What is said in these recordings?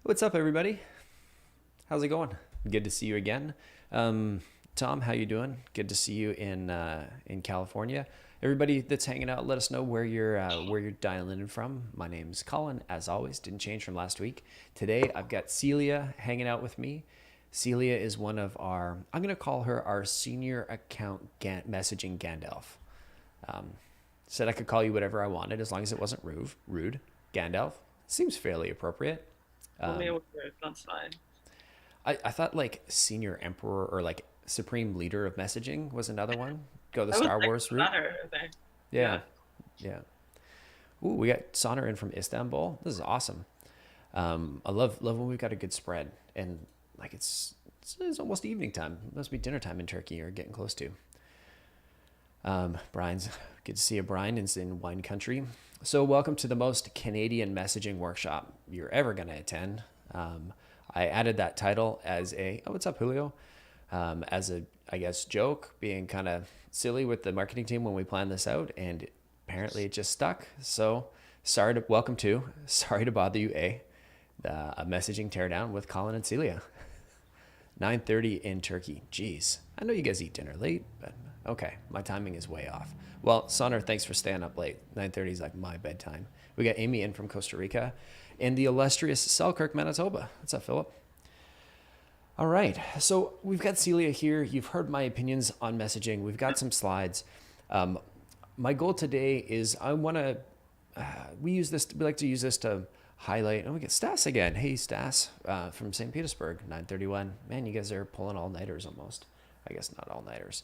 What's up, everybody? How's it going? Good to see you again. Tom, how you doing? Good to see you in California. Everybody that's hanging out, let us know where you're dialing in from. My name's Colin, as always. Didn't change from last week. Today, I've got Celia hanging out with me. Celia is one of our, I'm going to call her our senior account messaging Gandalf. Said I could call you whatever I wanted as long as it wasn't rude. Gandalf seems fairly appropriate. Call me a wizard. That's fine. I thought like senior emperor or like supreme leader of messaging was another one. Go the I would Star think Wars route. better. I think. Yeah, Yeah. yeah. Ooh, we got Sonner in from Istanbul. This is awesome. I love when we've got a good spread and like it's almost evening time. It must be dinner time in Turkey or getting close to. Brian's good to see you. Brian is in wine country. So welcome to the most Canadian messaging workshop you're ever going to attend. I added that title as a, oh, what's up, Julio? As a, I guess, joke, being kind of silly with the marketing team when we planned this out, and apparently it just stuck. So sorry to bother you, a messaging teardown with Colin and Celia. 9:30 in Turkey. Jeez, I know you guys eat dinner late, but okay, my timing is way off. Well, Sonner, thanks for staying up late. 9:30 is like my bedtime. We got Amy in from Costa Rica and the illustrious Selkirk, Manitoba. What's up, Philip? All right, so we've got Celia here. You've heard my opinions on messaging. We've got some slides. Um, my goal today is I want to, we like to use this to highlight, oh, we get Stas again. Hey, Stas from St. Petersburg, 9:31. Man, you guys are pulling all-nighters almost. I guess not all-nighters.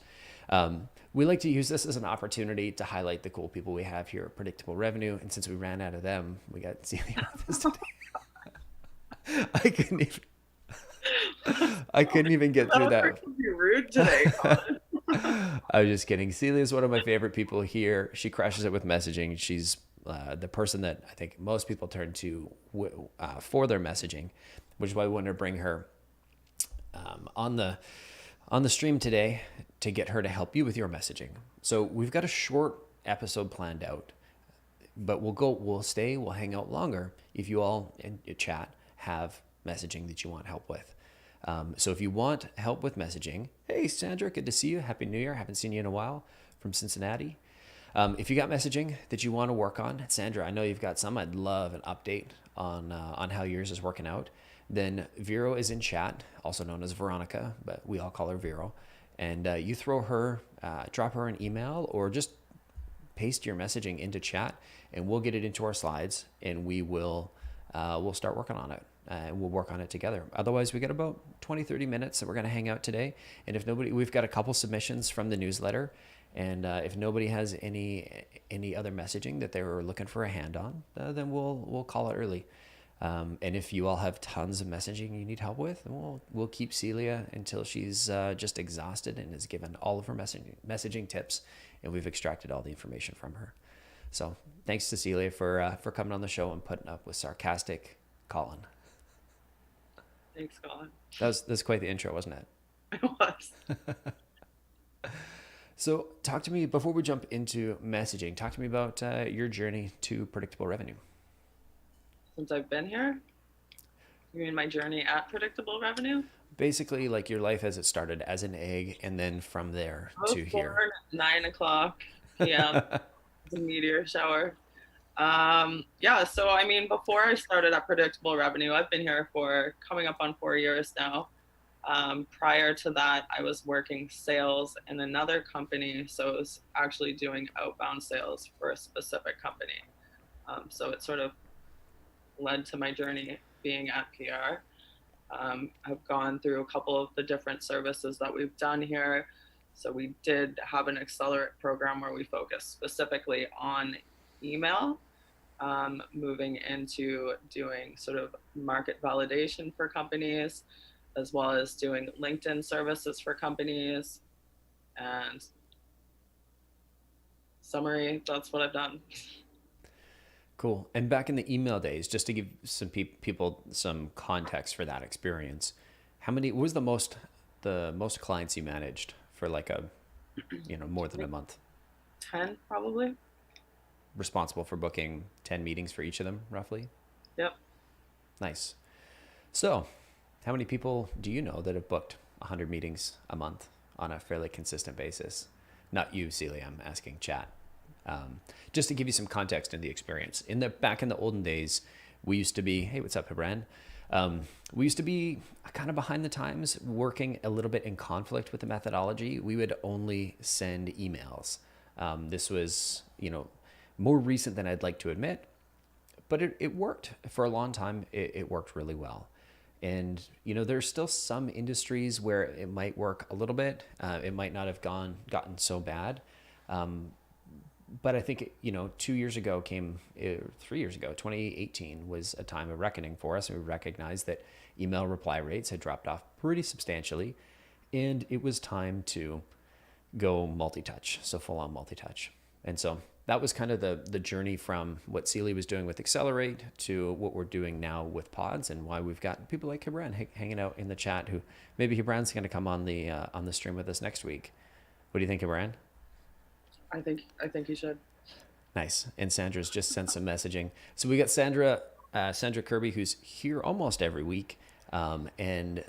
We like to use this as an opportunity to highlight the cool people we have here at Predictable Revenue. And since we ran out of them, we got Celia with us today. I couldn't even, I couldn't even get That through was that. freaking rude today, Colin. I was just kidding. Celia is one of my favorite people here. She crushes it with messaging. She's the person that I think most people turn to for their messaging, which is why we wanted to bring her on the stream today to get her to help you with your messaging. So we've got a short episode planned out, but we'll hang out longer if you all in your chat have messaging that you want help with. So if you want help with messaging, hey Sandra, good to see you. Happy New Year. Haven't seen you in a while from Cincinnati. If you got messaging that you want to work on, Sandra, I know you've got some. I'd love an update on how yours is working out. Then Vero is in chat, also known as Veronica, but we all call her Vero. And you drop her an email or just paste your messaging into chat, and we'll get it into our slides, and we'll start working on it. We'll work on it together. Otherwise, we got about 20, 30 minutes that we're going to hang out today. And if nobody, we've got a couple submissions from the newsletter. And if nobody has any other messaging that they were looking for a hand on, then we'll call it early. And if you all have tons of messaging you need help with, we'll keep Celia until she's just exhausted and has given all of her messaging tips, and we've extracted all the information from her. So thanks to Celia for coming on the show and putting up with sarcastic Colin. Thanks, Colin. That's quite the intro, wasn't it? It was. So talk to me, before we jump into messaging, talk to me about your journey to predictable revenue. Since I've been here, you mean my journey at predictable revenue? Basically, like your life as it started as an egg, and then from there I was to born here. at 9 o'clock p.m. The meteor shower. Yeah, so I mean, before I started at predictable revenue, I've been here for coming up on 4 years now. Prior to that, I was working sales in another company, so I was actually doing outbound sales for a specific company. So it sort of led to my journey being at PR. I've gone through a couple of the different services that we've done here. So we did have an accelerate program where we focused specifically on email, moving into doing sort of market validation for companies, as well as doing LinkedIn services for companies. And summary, that's what I've done. Cool. And back in the email days, just to give some people some context for that experience, what was the most clients you managed for like more than a month? 10 probably. Responsible for booking 10 meetings for each of them, roughly? Yep. Nice. So, how many people do you know that have booked 100 meetings a month on a fairly consistent basis? Not you, Celia. I'm asking chat. Just to give you some context in the experience. Back in the olden days, we used to be, hey, what's up, Hebran? We used to be kind of behind the times, working a little bit in conflict with the methodology. We would only send emails. This was, more recent than I'd like to admit, but it worked for a long time. It worked really well. And, there's still some industries where it might work a little bit. It might not have gotten so bad. But I think, 2 years ago 3 years ago, 2018 was a time of reckoning for us. And we recognized that email reply rates had dropped off pretty substantially. And it was time to go multi-touch, so full on multi-touch. And so that was kind of the journey from what Celia was doing with Accelerate to what we're doing now with Pods, and why we've got people like Hebran hanging out in the chat, who maybe Hebran's going to come on the stream with us next week. What do you think, Hebran? I think you should. Nice. And Sandra's just sent some messaging. So we got Sandra Kirby, who's here almost every week. And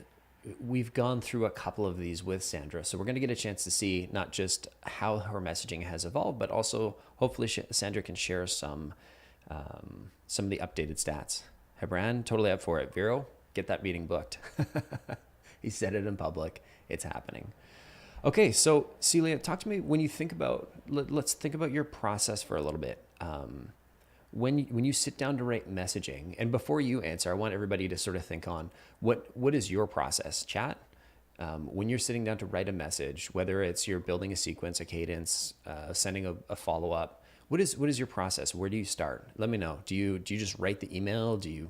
we've gone through a couple of these with Sandra. So we're going to get a chance to see not just how her messaging has evolved, but also hopefully Sandra can share some of the updated stats. Hebran, totally up for it. Vero, get that meeting booked. He said it in public. It's happening. Okay, so Celia, talk to me when you think about, let's think about your process for a little bit. When you sit down to write messaging, and before you answer, I want everybody to sort of think on what is your process, chat? When you're sitting down to write a message, whether it's you're building a sequence, a cadence, sending a follow-up, what is your process? Where do you start? Let me know. Do you just write the email? Do you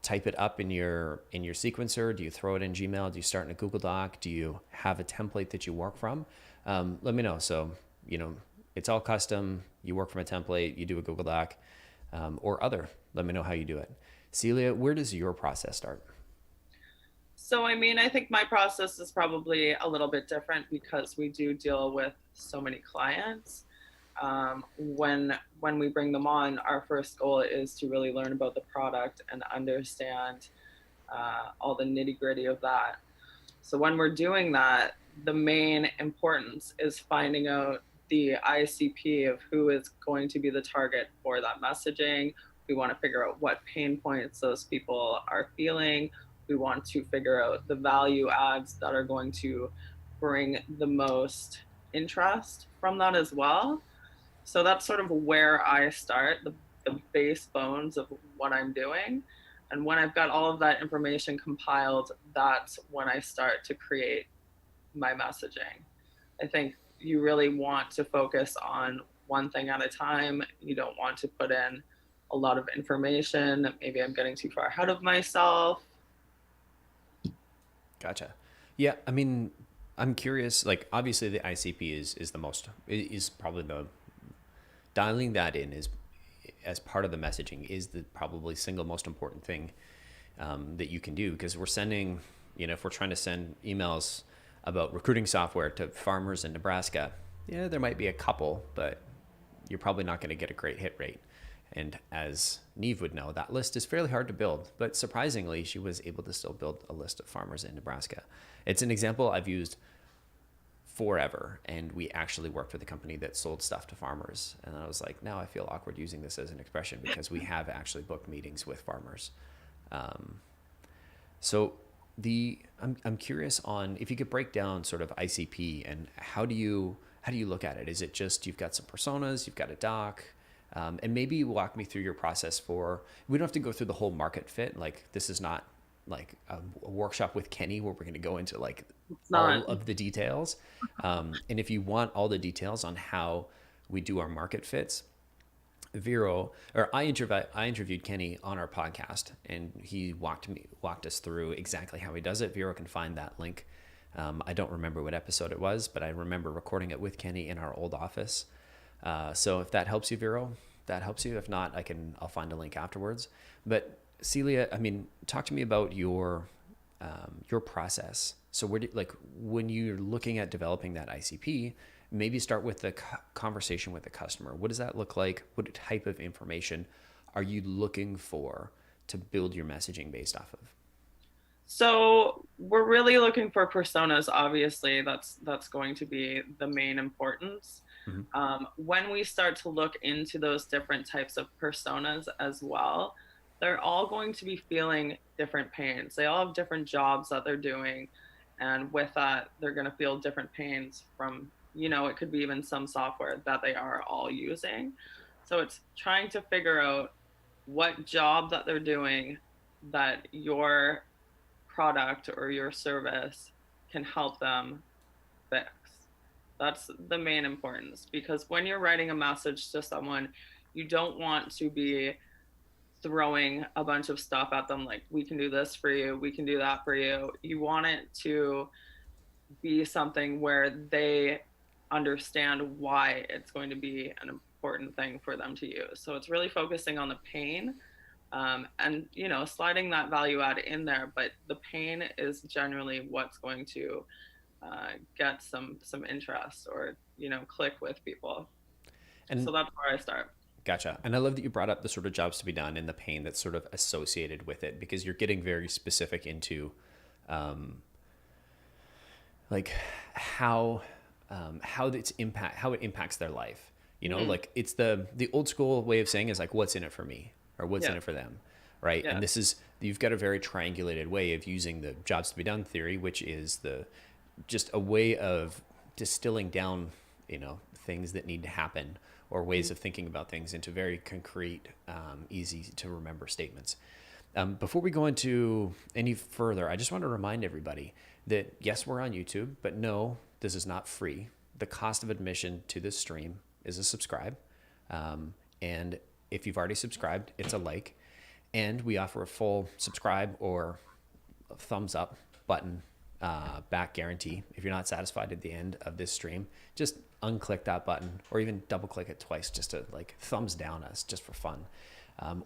type it up in your sequencer? Do you throw it in Gmail? Do you start in a Google Doc? Do you have a template that you work from? Let me know. So, it's all custom. You work from a template, you do a Google Doc, or other. Let me know how you do it. Celia, where does your process start? So, I think my process is probably a little bit different because we do deal with so many clients. When we bring them on, our first goal is to really learn about the product and understand all the nitty gritty of that. So when we're doing that, the main importance is finding out the ICP of who is going to be the target for that messaging. We want to figure out what pain points those people are feeling. We want to figure out the value adds that are going to bring the most interest from that as well. So that's sort of where I start, the base bones of what I'm doing. And when I've got all of that information compiled, that's when I start to create my messaging. I think you really want to focus on one thing at a time. You don't want to put in a lot of information. Maybe I'm getting too far ahead of myself. Gotcha. Yeah, I'm curious, like obviously the ICP is probably the dialing that in is as part of the messaging is the probably single most important thing that you can do, because we're sending, if we're trying to send emails about recruiting software to farmers in Nebraska, there might be a couple, but you're probably not going to get a great hit rate. And as Neve would know, that list is fairly hard to build, but surprisingly, she was able to still build a list of farmers in Nebraska. It's an example I've used forever, and we actually worked with a company that sold stuff to farmers, and I was like, now I feel awkward using this as an expression because we have actually booked meetings with farmers. So I'm curious on if you could break down sort of ICP and how do you look at it? Is it just you've got some personas, you've got a doc, and maybe walk me through your process we don't have to go through the whole market fit, like this is not like a workshop with Kenny where we're going to go into like all of the details. And if you want all the details on how we do our market fits, I interviewed Kenny on our podcast, and he walked us through exactly how he does it. Vero can find that link. I don't remember what episode it was, but I remember recording it with Kenny in our old office. So if that helps you, Vero, that helps you. If not, I'll find a link afterwards. But Celia, talk to me about your process. So when you're looking at developing that ICP, maybe start with the conversation with the customer. What does that look like? What type of information are you looking for to build your messaging based off of? So we're really looking for personas. Obviously, that's going to be the main importance. Mm-hmm. When we start to look into those different types of personas as well, they're all going to be feeling different pains. They all have different jobs that they're doing, and with that, they're going to feel different pains from, it could be even some software that they are all using. So it's trying to figure out what job that they're doing that your product or your service can help them fix. That's the main importance, because when you're writing a message to someone, you don't want to be throwing a bunch of stuff at them like, we can do this for you, we can do that for you. You want it to be something where they understand why it's going to be an important thing for them to use. So it's really focusing on the pain, and sliding that value add in there, but the pain is generally what's going to get some interest, or click with people. And So that's where I start. gotcha. And I love that you brought up the sort of jobs to be done and the pain that's sort of associated with it, because you're getting very specific into um, like how how it impacts their life. Mm-hmm. Like it's the old school way of saying is like, what's in it for me, or what's in Yeah. it for them, right? Yeah. And this is, you've got a very triangulated way of using the jobs to be done theory, which is the just a way of distilling down, things that need to happen, or ways of thinking about things into very concrete, easy to remember statements. Before we go into any further, I just want to remind everybody that yes, we're on YouTube, but no, this is not free. The cost of admission to this stream is a subscribe. And if you've already subscribed, it's a like. And we offer a full subscribe or a thumbs up button back guarantee. If you're not satisfied at the end of this stream, just unclick that button, or even double click it twice just to like thumbs down us just for fun.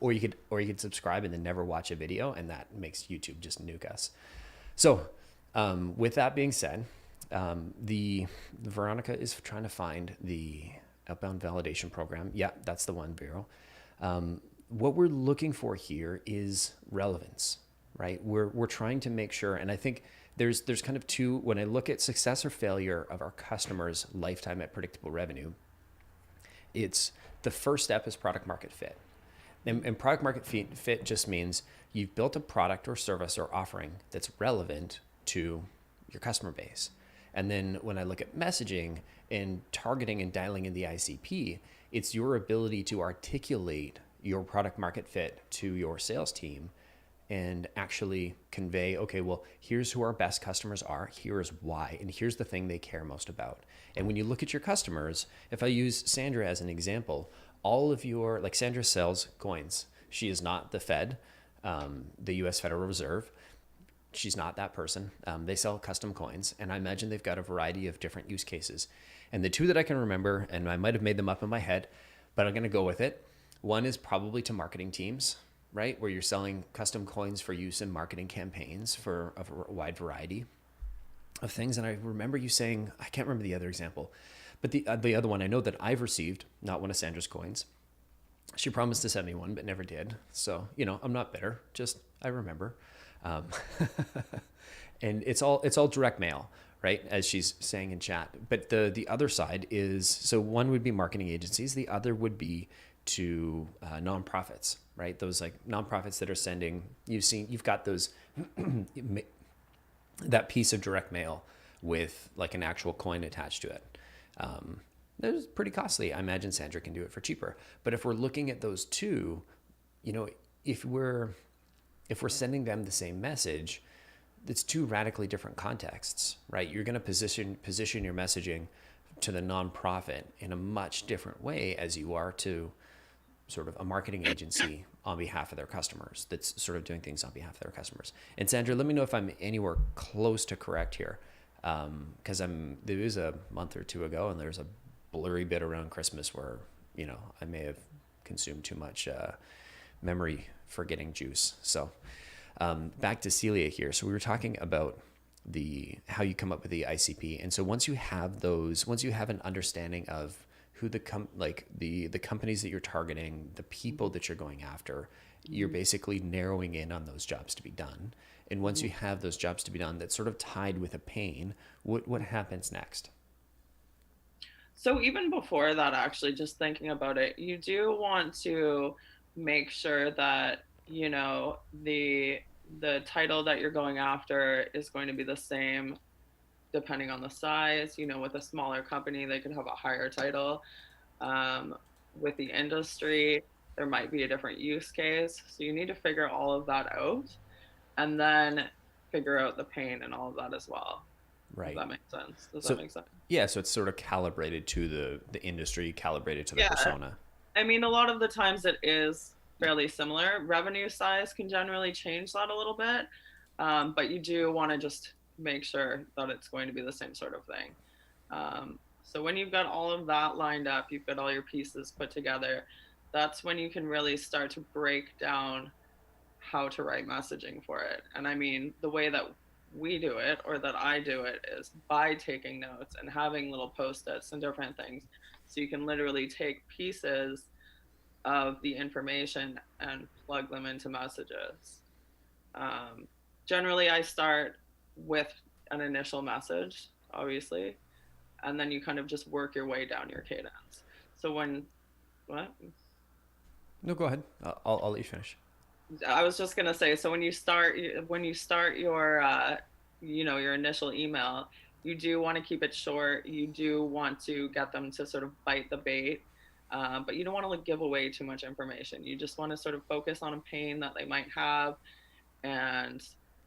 Or you could subscribe and then never watch a video, and that makes YouTube just nuke us. So with that being said, the Veronica is trying to find the outbound validation program. Yeah, that's the one, Vero. What we're looking for here is relevance, right? We're trying to make sure, and I think there's kind of two. When I look at success or failure of our customers' lifetime at predictable revenue, it's the first step is product market fit. And product market fit just means you've built a product or service or offering that's relevant to your customer base. And then when I look at messaging and targeting and dialing in the ICP, it's your ability to articulate your product market fit to your sales team and actually convey, okay, well, here's who our best customers are, here's why, and here's the thing they care most about. And when you look at your customers, if I use Sandra as an example, all of your, like Sandra sells coins. She is not the Fed, the US Federal Reserve. She's not that person. They sell custom coins, and I imagine they've got a variety of different use cases. And the two that I can remember, and I might have made them up in my head, but I'm going to go with it. One is probably to marketing teams, right? Where you're selling custom coins for use in marketing campaigns for a wide variety of things. And I remember you saying, I can't remember the other example, but the other one I know that I've received, not one of Sandra's coins. She promised to send me one, but never did. So, I'm not bitter, just I remember. Um, and it's all direct mail, right? As she's saying in chat. But the other side is, so one would be marketing agencies. The other would be to nonprofits, right? Those like nonprofits that are sending, you've got those, that piece of direct mail with like an actual coin attached to it. That's pretty costly. I imagine Sandra can do it for cheaper. But if we're looking at those two, if we're sending them the same message, it's two radically different contexts, right? You're going to position your messaging to the nonprofit in a much different way as you are to sort of a marketing agency on behalf of their customers that's sort of doing things on behalf of their customers. And Sandra, let me know if I'm anywhere close to correct here. Because there was a month or two ago, and there's a blurry bit around Christmas where I may have consumed too much memory forgetting juice. So back to Celia here. So we were talking about how you come up with the ICP, and so once you have an understanding of who the companies that you're targeting, the people that you're going after, you're basically narrowing in on those jobs to be done. And once you have those jobs to be done that's sort of tied with a pain, what happens next? So even before that, actually, just thinking about it, you do want to make sure that, you know, the title that you're going after is going to be the same depending on the size. You know, with a smaller company, they could have a higher title. Um, with the industry, there might be a different use case. So you need to figure all of that out and then figure out the pain and all of that as well. If Right. that makes sense. Does that So make sense? yeah, so it's sort of calibrated to the industry, calibrated to the Yeah. persona. I mean, a lot of the times it is fairly similar. Revenue size can generally change that a little bit, but you do want to just make sure that it's going to be the same sort of thing. So when you've got all of that lined up, you've got all your pieces put together, that's when you can really start to break down how to write messaging for it. And I mean, the way that we do it or that I do it is by taking notes and having little post-its and different things. So you can literally take pieces of the information and plug them into messages. Um, Generally, I start with an initial message, obviously, and then you kind of just work your way down your cadence. So when, what? No, go ahead. I'll let you finish. I was just gonna say, so when you start your you know, your initial email, you do want to keep it short. You do want to get them to sort of bite the bait, but you don't want to like give away too much information. You just want to sort of focus on a pain that they might have, and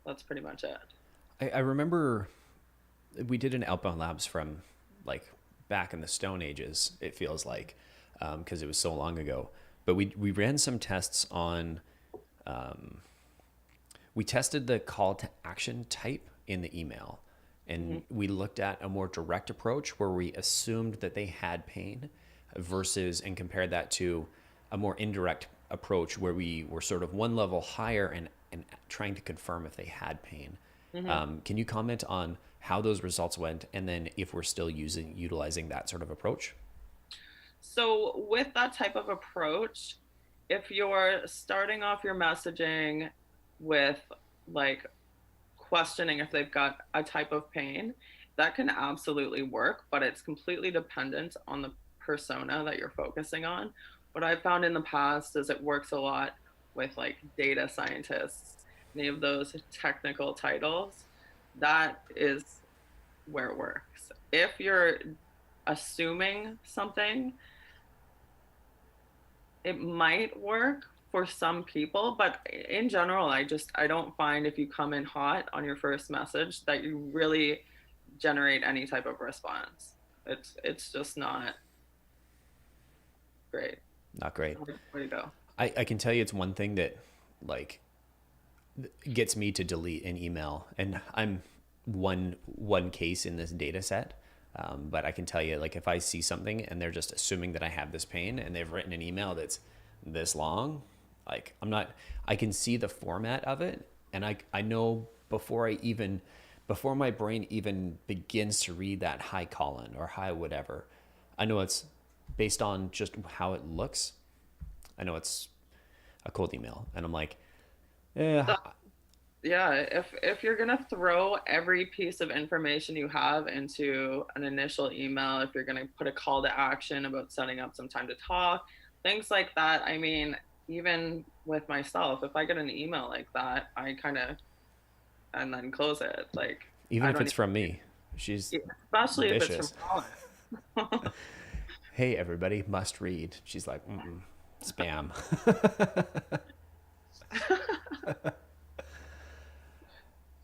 that's pretty much it. I remember we did an outbound labs from like back in the Stone Ages. It feels like because it was so long ago. But we ran some tests on. We tested the call to action type in the email, and we looked at a more direct approach where we assumed that they had pain versus and compared that to a more indirect approach where we were sort of one level higher and trying to confirm if they had pain. Mm-hmm. Can you comment on how those results went, and then if we're still utilizing that sort of approach? So with that type of approach, if you're starting off your messaging with like questioning if they've got a type of pain, that can absolutely work, but it's completely dependent on the persona that you're focusing on. What I've found in the past is it works a lot with like data scientists, any of those technical titles. That is where it works. If you're assuming something, it might work for some people, but in general, I don't find if you come in hot on your first message that you really generate any type of response. It's just not great. Not great. Way to go. I can tell you it's one thing that like gets me to delete an email, and I'm one case in this data set. But I can tell you, like, if I see something and they're just assuming that I have this pain and they've written an email that's this long, like, I can see the format of it. And I know before my brain even begins to read that hi colon or hi whatever, I know it's based on just how it looks. I know it's a cold email. And I'm like, yeah, Yeah, if you're gonna throw every piece of information you have into an initial email, if you're gonna put a call to action about setting up some time to talk, things like that. I mean, even with myself, if I get an email like that, I kind of and then close it. Like even I if don't it's from me, she's even, especially if it's from vicious. college. Hey, everybody, must read. She's like, spam.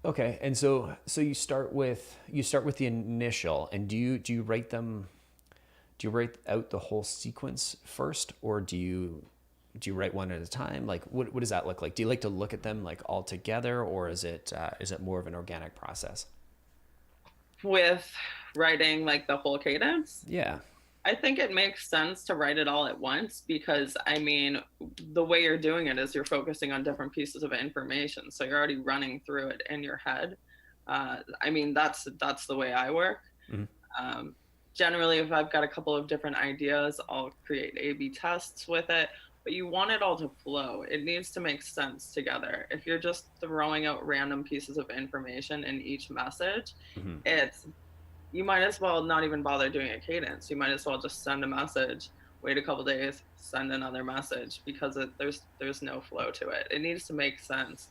Okay, and so you start with the initial, and do you write them? Do you write out the whole sequence first, or do you write one at a time? Like, what does that look like? Do you like to look at them like all together, or is it more of an organic process? With writing like the whole cadence, Yeah, I think it makes sense to write it all at once because I mean, the way you're doing it is you're focusing on different pieces of information, so you're already running through it in your head. I mean, that's the way I work. mm-hmm. Um, Generally, if I've got a couple of different ideas, I'll create A/B tests with it. but you want it all to flow. It needs to make sense together. If you're just throwing out random pieces of information in each message, Mm-hmm. it's you might as well not even bother doing a cadence. You might as well just send a message, wait a couple days, send another message, because there's no flow to it. It needs to make sense.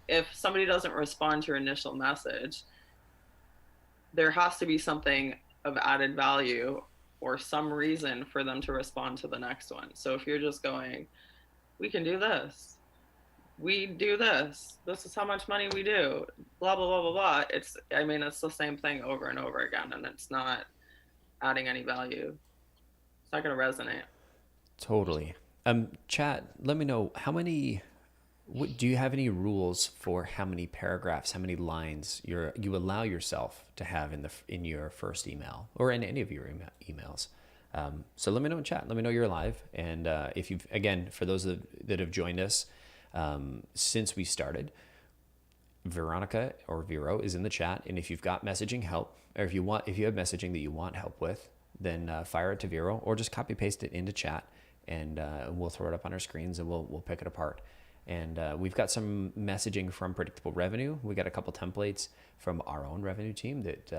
If somebody doesn't respond to your initial message, there has to be something of added value or some reason for them to respond to the next one. So if you're just going, we can do this, we do this, this is how much money we do, blah blah blah blah blah, it's the same thing over and over again, and it's not adding any value. It's not going to resonate. Totally. Chat, let me know do you have any rules for how many paragraphs, how many lines you allow yourself to have in your first email or in any of your emails? So let me know in chat. Let me know you're alive. And if you've, again, for those that have joined us since we started, Veronica or Vero is in the chat. And if you've got messaging help, or if you have messaging that you want help with, then fire it to Vero or just copy paste it into chat, and we'll throw it up on our screens and we'll pick it apart. And we've got some messaging from Predictable Revenue. We got a couple templates from our own revenue team that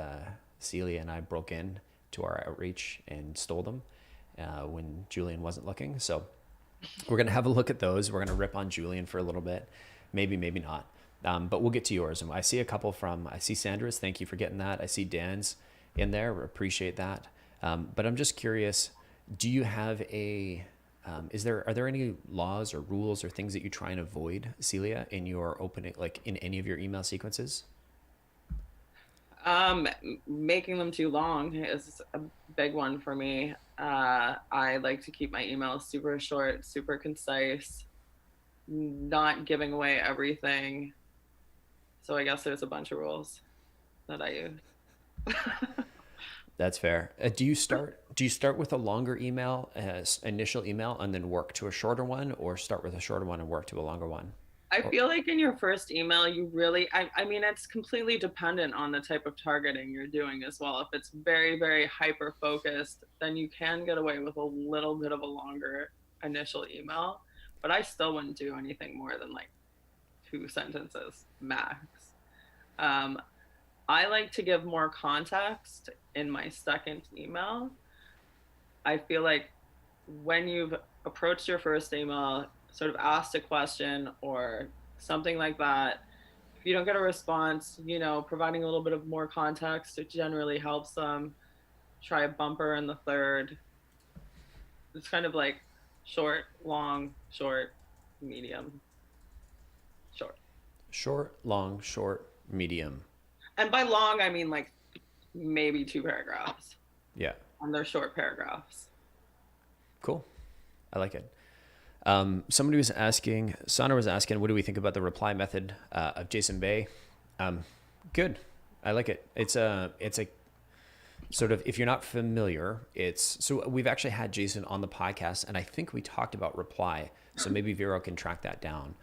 Celia and I broke in to our outreach and stole them when Julian wasn't looking. So we're going to have a look at those. We're going to rip on Julian for a little bit. Maybe not. But we'll get to yours. And I see a couple I see Sandra's. Thank you for getting that. I see Dan's in there. Appreciate that. But I'm just curious, do you have are there any laws or rules or things that you try and avoid, Celia, in your opening, like in any of your email sequences? Making them too long is a big one for me. I like to keep my emails super short, super concise, not giving away everything. So I guess there's a bunch of rules that I use. That's fair. Do you start with a longer email, initial email, and then work to a shorter one, or start with a shorter one and work to a longer one? I feel like in your first email, you really, I mean, it's completely dependent on the type of targeting you're doing as well. If it's very, very hyper focused, then you can get away with a little bit of a longer initial email. But I still wouldn't do anything more than like 2 sentences max. I like to give more context in my second email. I feel like when you've approached your first email, sort of asked a question or something like that, if you don't get a response, providing a little bit of more context, it generally helps them. Try a bumper in the third. It's kind of like short, long, short, medium, short. Short, long, short, medium. And by long, I mean like maybe 2 paragraphs. Yeah. And they're short paragraphs. Cool. I like it. Somebody was asking, Sana was asking, what do we think about the reply method of Jason Bay? Good. I like it. It's a sort of, if you're not familiar, so we've actually had Jason on the podcast, and I think we talked about reply. So maybe Vero can track that down.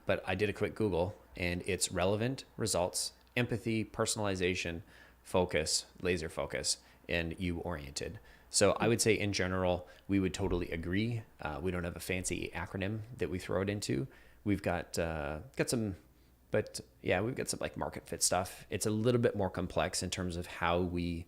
But I did a quick Google, and it's relevant, results, empathy, personalization, focus, laser focus, and you oriented. So I would say in general, we would totally agree. We don't have a fancy acronym that we throw it into. We've got some, but yeah, we've got some like market fit stuff. It's a little bit more complex in terms of how we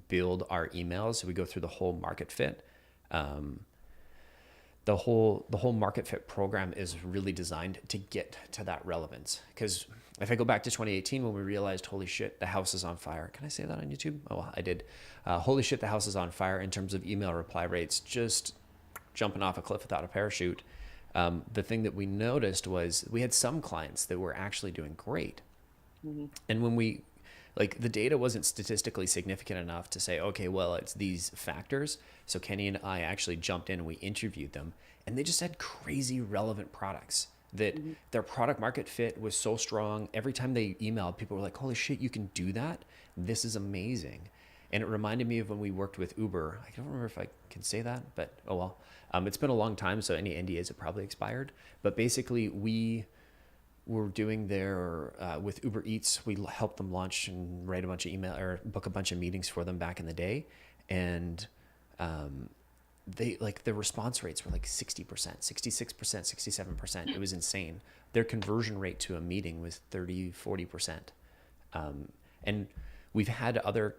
build our emails. We go through the whole market fit. The whole market fit program is really designed to get to that relevance. Because if I go back to 2018, when we realized, holy shit, the house is on fire. Can I say that on YouTube? Oh, well, I did. Holy shit, the house is on fire in terms of email reply rates, just jumping off a cliff without a parachute. The thing that we noticed was we had some clients that were actually doing great. Mm-hmm. And when the data wasn't statistically significant enough to say, okay, well, it's these factors. So Kenny and I actually jumped in and we interviewed them, and they just had crazy relevant products that mm-hmm. their product market fit was so strong. Every time they emailed, people were like, holy shit, you can do that? This is amazing. And it reminded me of when we worked with Uber. I don't remember if I can say that, but oh well. It's been a long time, so any NDAs have probably expired. But basically, we were doing with Uber Eats, we helped them launch and write a bunch of email or book a bunch of meetings for them back in the day. And they like the response rates were like 60%, 66%, 67%. It was insane. Their conversion rate to a meeting was 30, 40%. And we've had other,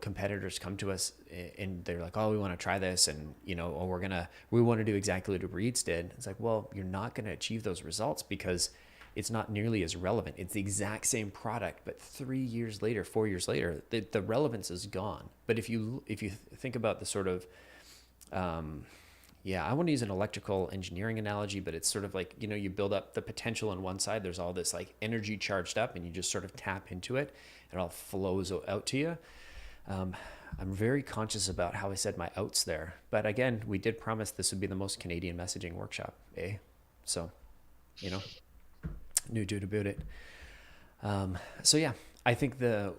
competitors come to us and they're like, oh, we want to try this. And, oh, we want to do exactly what Uber Eats did. It's like, well, you're not going to achieve those results because it's not nearly as relevant. It's the exact same product, but 3 years later, 4 years later, the relevance is gone. But if you think about the sort of, I want to use an electrical engineering analogy, but it's sort of like, you build up the potential on one side. There's all this like energy charged up and you just sort of tap into it and it all flows out to you. I'm very conscious about how I said my outs there. But again, we did promise this would be the most Canadian messaging workshop, eh? So, new dude about it. I think the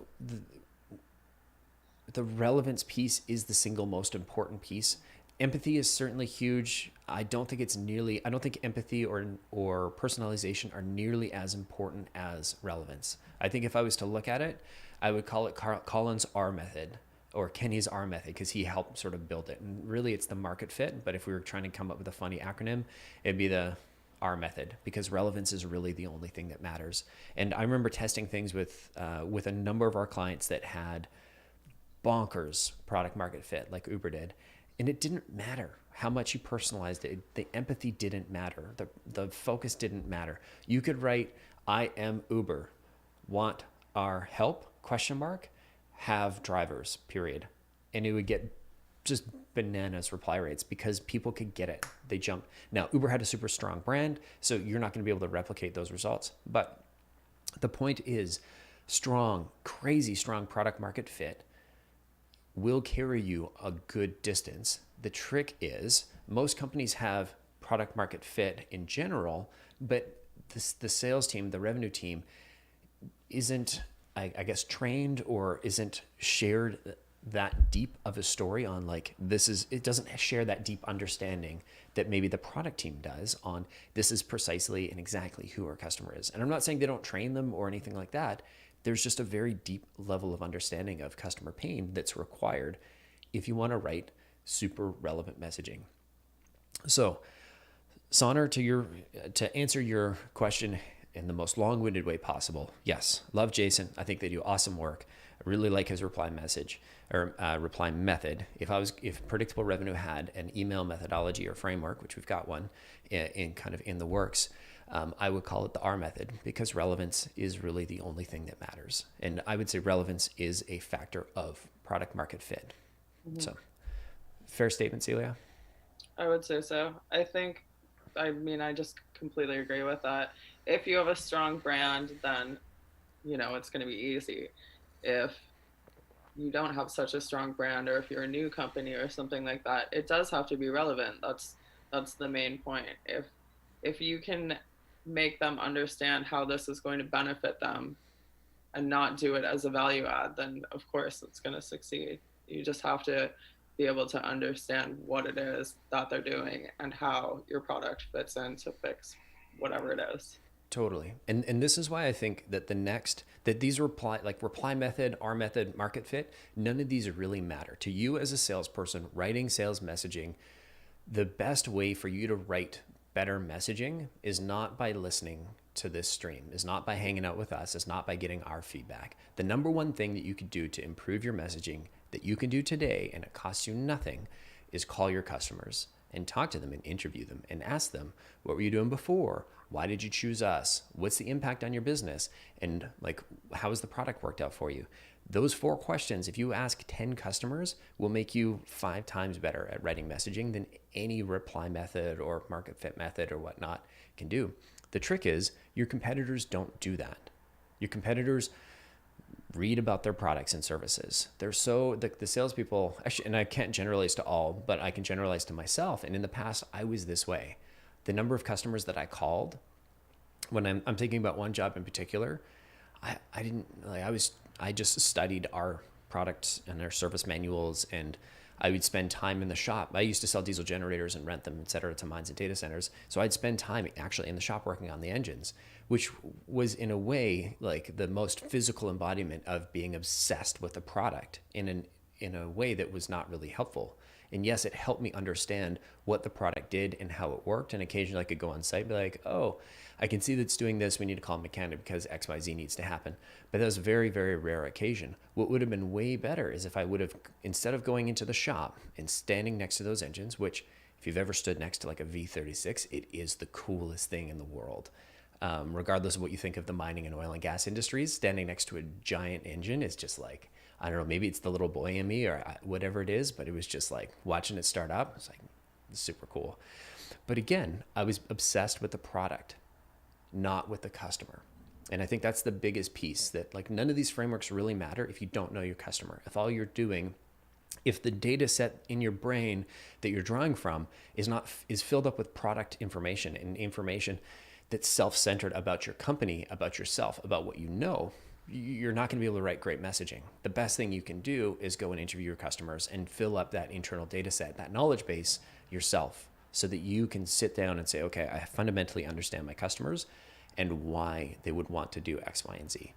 relevance piece is the single most important piece. Empathy is certainly huge. I don't think empathy or personalization are nearly as important as relevance. I think if I was to look at it, I would call it Colin's R method or Kenny's R method because he helped sort of build it. And really it's the market fit. But if we were trying to come up with a funny acronym, it'd be the R method because relevance is really the only thing that matters. And I remember testing things with a number of our clients that had bonkers product market fit like Uber did. And it didn't matter how much you personalized it. The empathy didn't matter. The focus didn't matter. You could write, I am Uber, want our help, ? Have drivers, period. And it would get just bananas reply rates because people could get it. They jumped. Now, Uber had a super strong brand, so you're not going to be able to replicate those results. But the point is crazy strong product market fit will carry you a good distance. The trick is most companies have product market fit in general, but the sales team, the revenue team isn't, I guess, trained or isn't shared that deep of a story on like, it doesn't share that deep understanding that maybe the product team does on this is precisely and exactly who our customer is. And I'm not saying they don't train them or anything like that. There's just a very deep level of understanding of customer pain that's required if you want to write super relevant messaging. So, Sonner, to answer your question in the most long-winded way possible, yes, love Jason. I think they do awesome work. I really like his reply method. If Predictable Revenue had an email methodology or framework, which we've got one in the works, I would call it the R method because relevance is really the only thing that matters. And I would say relevance is a factor of product market fit. Mm-hmm. So, fair statement, Celia? I would say so. I just completely agree with that. If you have a strong brand, then, it's going to be easy. If you don't have such a strong brand, or if you're a new company or something like that, it does have to be relevant. That's the main point. If you can make them understand how this is going to benefit them and not do it as a value add, then of course it's going to succeed. You just have to be able to understand what it is that they're doing and how your product fits in to fix whatever it is. Totally. And this is why I think that these reply method, R method, market fit, none of these really matter. To you as a salesperson writing sales messaging, the best way for you to write better messaging is not by listening to this stream, is not by hanging out with us, is not by getting our feedback. The number one thing that you could do to improve your messaging that you can do today, and it costs you nothing, is call your customers and talk to them and interview them and ask them, what were you doing before? Why did you choose us? What's the impact on your business? And how has the product worked out for you? Those 4 questions, if you ask 10 customers, will make you 5 times better at writing messaging than any reply method or market fit method or whatnot can do. The trick is your competitors don't do that. Your competitors read about their products and services. They're the salespeople, actually, and I can't generalize to all, but I can generalize to myself. And in the past, I was this way. The number of customers that I called when I'm thinking about one job in particular, I just studied our products and our service manuals, and I would spend time in the shop. I used to sell diesel generators and rent them, et cetera, to mines and data centers. So I'd spend time actually in the shop working on the engines, which was in a way like the most physical embodiment of being obsessed with the product in a way that was not really helpful. And yes, it helped me understand what the product did and how it worked. And occasionally I could go on site and be like, oh, I can see that it's doing this. We need to call a mechanic because XYZ needs to happen. But that was a very, very rare occasion. What would have been way better is if I would have, instead of going into the shop and standing next to those engines, which if you've ever stood next to like a V36, it is the coolest thing in the world. Regardless of what you think of the mining and oil and gas industries, standing next to a giant engine is just like, I don't know, maybe it's the little boy in me or whatever it is, but it was just like watching it start up. It's like super cool. But again, I was obsessed with the product, not with the customer. And I think that's the biggest piece, that like none of these frameworks really matter if you don't know your customer. If all you're doing, if the data set in your brain that you're drawing from is filled up with product information and information that's self-centered about your company, about yourself, about what you know, you're not going to be able to write great messaging. The best thing you can do is go and interview your customers and fill up that internal data set, that knowledge base yourself, so that you can sit down and say, okay, I fundamentally understand my customers and why they would want to do X, Y, and Z.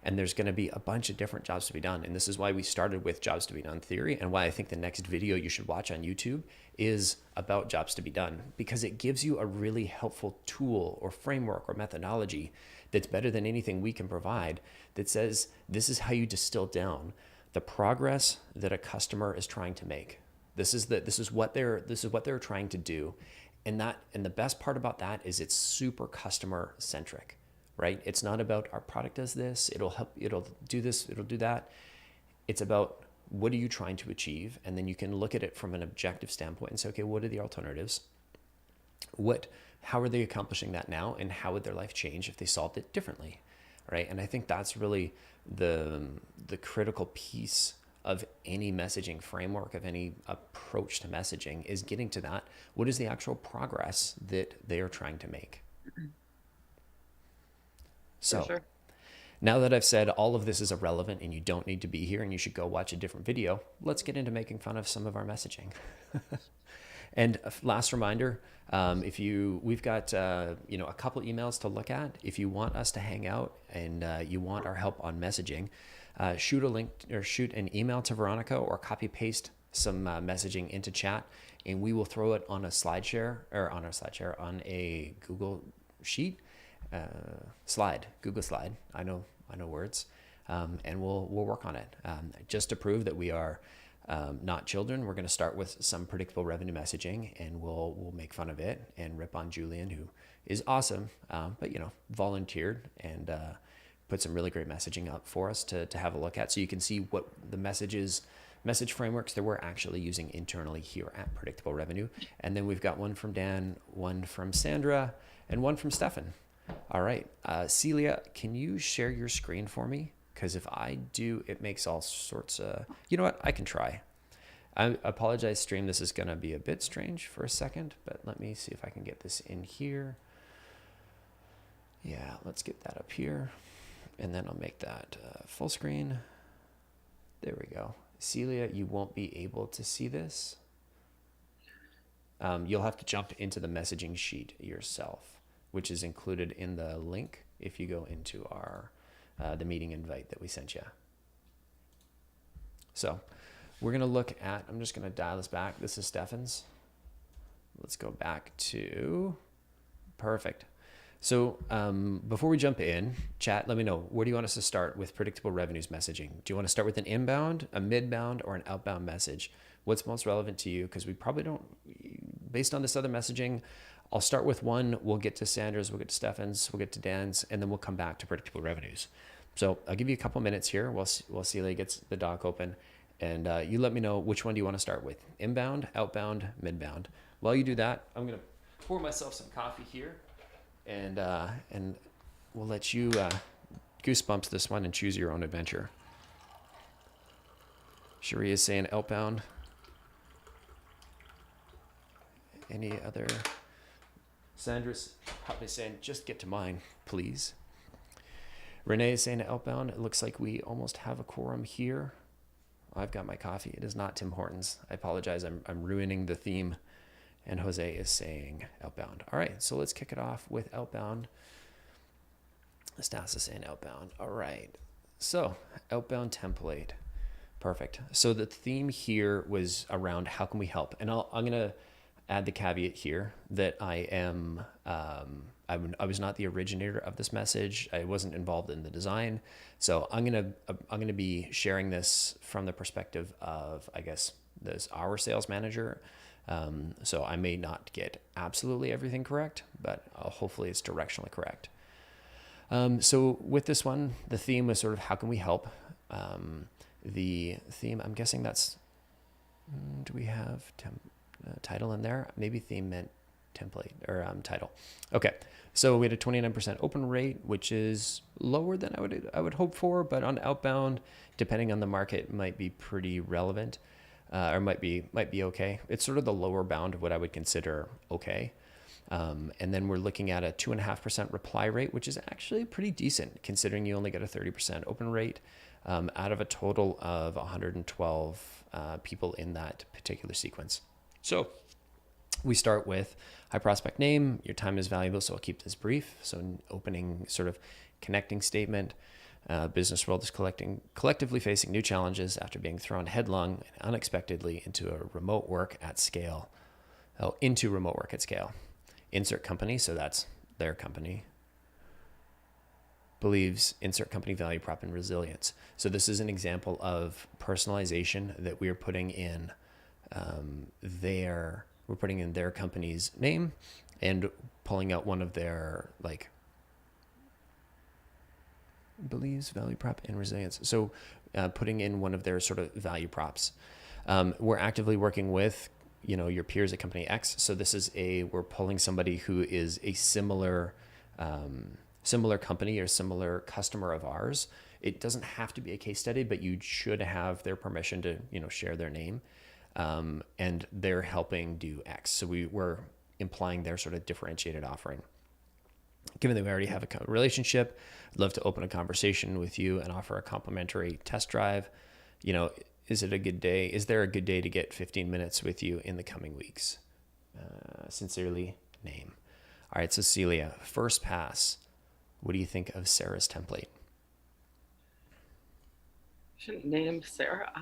And there's going to be a bunch of different jobs to be done. And this is why we started with jobs to be done theory, and why I think the next video you should watch on YouTube is about jobs to be done, because it gives you a really helpful tool or framework or methodology that's better than anything we can provide, that says this is how you distill down the progress that a customer is trying to make. This is what they're trying to do. And the best part about that is it's super customer centric. Right? It's not about our product does this, it'll help, it'll do this, it'll do that. It's about what are you trying to achieve? And then you can look at it from an objective standpoint and say, okay, what are the alternatives? How are they accomplishing that now? And how would their life change if they solved it differently? Right? And I think that's really the critical piece of any messaging framework, of any approach to messaging, is getting to that. What is the actual progress that they are trying to make? So sure. Now that I've said all of this is irrelevant and you don't need to be here and you should go watch a different video, let's get into making fun of some of our messaging. And last reminder, we've got a couple emails to look at. If you want us to hang out and you want our help on messaging, shoot an email to Veronica or copy paste some messaging into chat, and we will throw it on a on a Google Sheet. Google slide. I know words, and we'll work on it. Just to prove that we are not children, we're going to start with some predictable revenue messaging, and we'll make fun of it and rip on Julian, who is awesome, but volunteered and put some really great messaging up for us to have a look at, so you can see what the message frameworks that we're actually using internally here at Predictable Revenue. And then we've got one from Dan, one from Sandra, and one from Stefan. All right. Celia, can you share your screen for me? Because if I do, it makes all sorts of... You know what? I can try. I apologize, stream. This is going to be a bit strange for a second, but let me see if I can get this in here. Yeah, let's get that up here. And then I'll make that full screen. There we go. Celia, you won't be able to see this. You'll have to jump into the messaging sheet yourself, which is included in the link if you go into our the meeting invite that we sent you. So we're going to look at, I'm just going to dial this back. This is Stefan's. Let's go back to, perfect. So before we jump in, chat, let me know, where do you want us to start with predictable revenues messaging? Do you want to start with an inbound, a midbound, or an outbound message? What's most relevant to you? Because we probably don't, based on this other messaging, I'll start with one, we'll get to Sandra's, we'll get to Stefan's, we'll get to Dan's, and then we'll come back to predictable revenues. So I'll give you a couple minutes here while Celia gets the doc open, and you let me know which one do you want to start with, inbound, outbound, midbound. While you do that, I'm going to pour myself some coffee here, and we'll let you goosebumps this one and choose your own adventure. Cherie is saying outbound. Any other? Sandra's probably saying, just get to mine, please. Renee is saying outbound. It looks like we almost have a quorum here. I've got my coffee. It is not Tim Hortons. I apologize. I'm ruining the theme. And Jose is saying outbound. All right, so let's kick it off with outbound. Stas is saying outbound. All right, so outbound template. Perfect. So the theme here was around how can we help, and I'm gonna add the caveat here that I was not the originator of this message. I wasn't involved in the design, so I'm gonna be sharing this from the perspective of, I guess, this our sales manager. So I may not get absolutely everything correct, but hopefully it's directionally correct. So with this one, the theme was sort of how can we help. The theme, I'm guessing that's, do we have title in there? Maybe theme meant template or title. Okay, so we had a 29% open rate, which is lower than I would hope for, but on outbound, depending on the market, might be pretty relevant, or might be okay. It's sort of the lower bound of what I would consider okay. And then we're looking at a 2.5% reply rate, which is actually pretty decent considering you only get a 30% open rate out of a total of 112 people in that particular sequence. So we start with hi prospect name, your time is valuable, so I'll keep this brief. So an opening sort of connecting statement. Business world is collectively facing new challenges after being thrown headlong and unexpectedly into remote work at scale. Insert company, so that's their company. Believes insert company value prop and resilience. So this is an example of personalization that we are putting in we're putting in their company's name and pulling out one of their believes value prop and resilience. So putting in one of their sort of value props. We're actively working with your peers at company X. So this is we're pulling somebody who is a similar company or similar customer of ours. It doesn't have to be a case study, but you should have their permission to, share their name. And they're helping do X. So we're implying their sort of differentiated offering. Given that we already have a relationship, I'd love to open a conversation with you and offer a complimentary test drive. Is it a good day? Is there a good day to get 15 minutes with you in the coming weeks? Sincerely, name. All right, so Celia, first pass. What do you think of Sarah's template? Shouldn't name Sarah.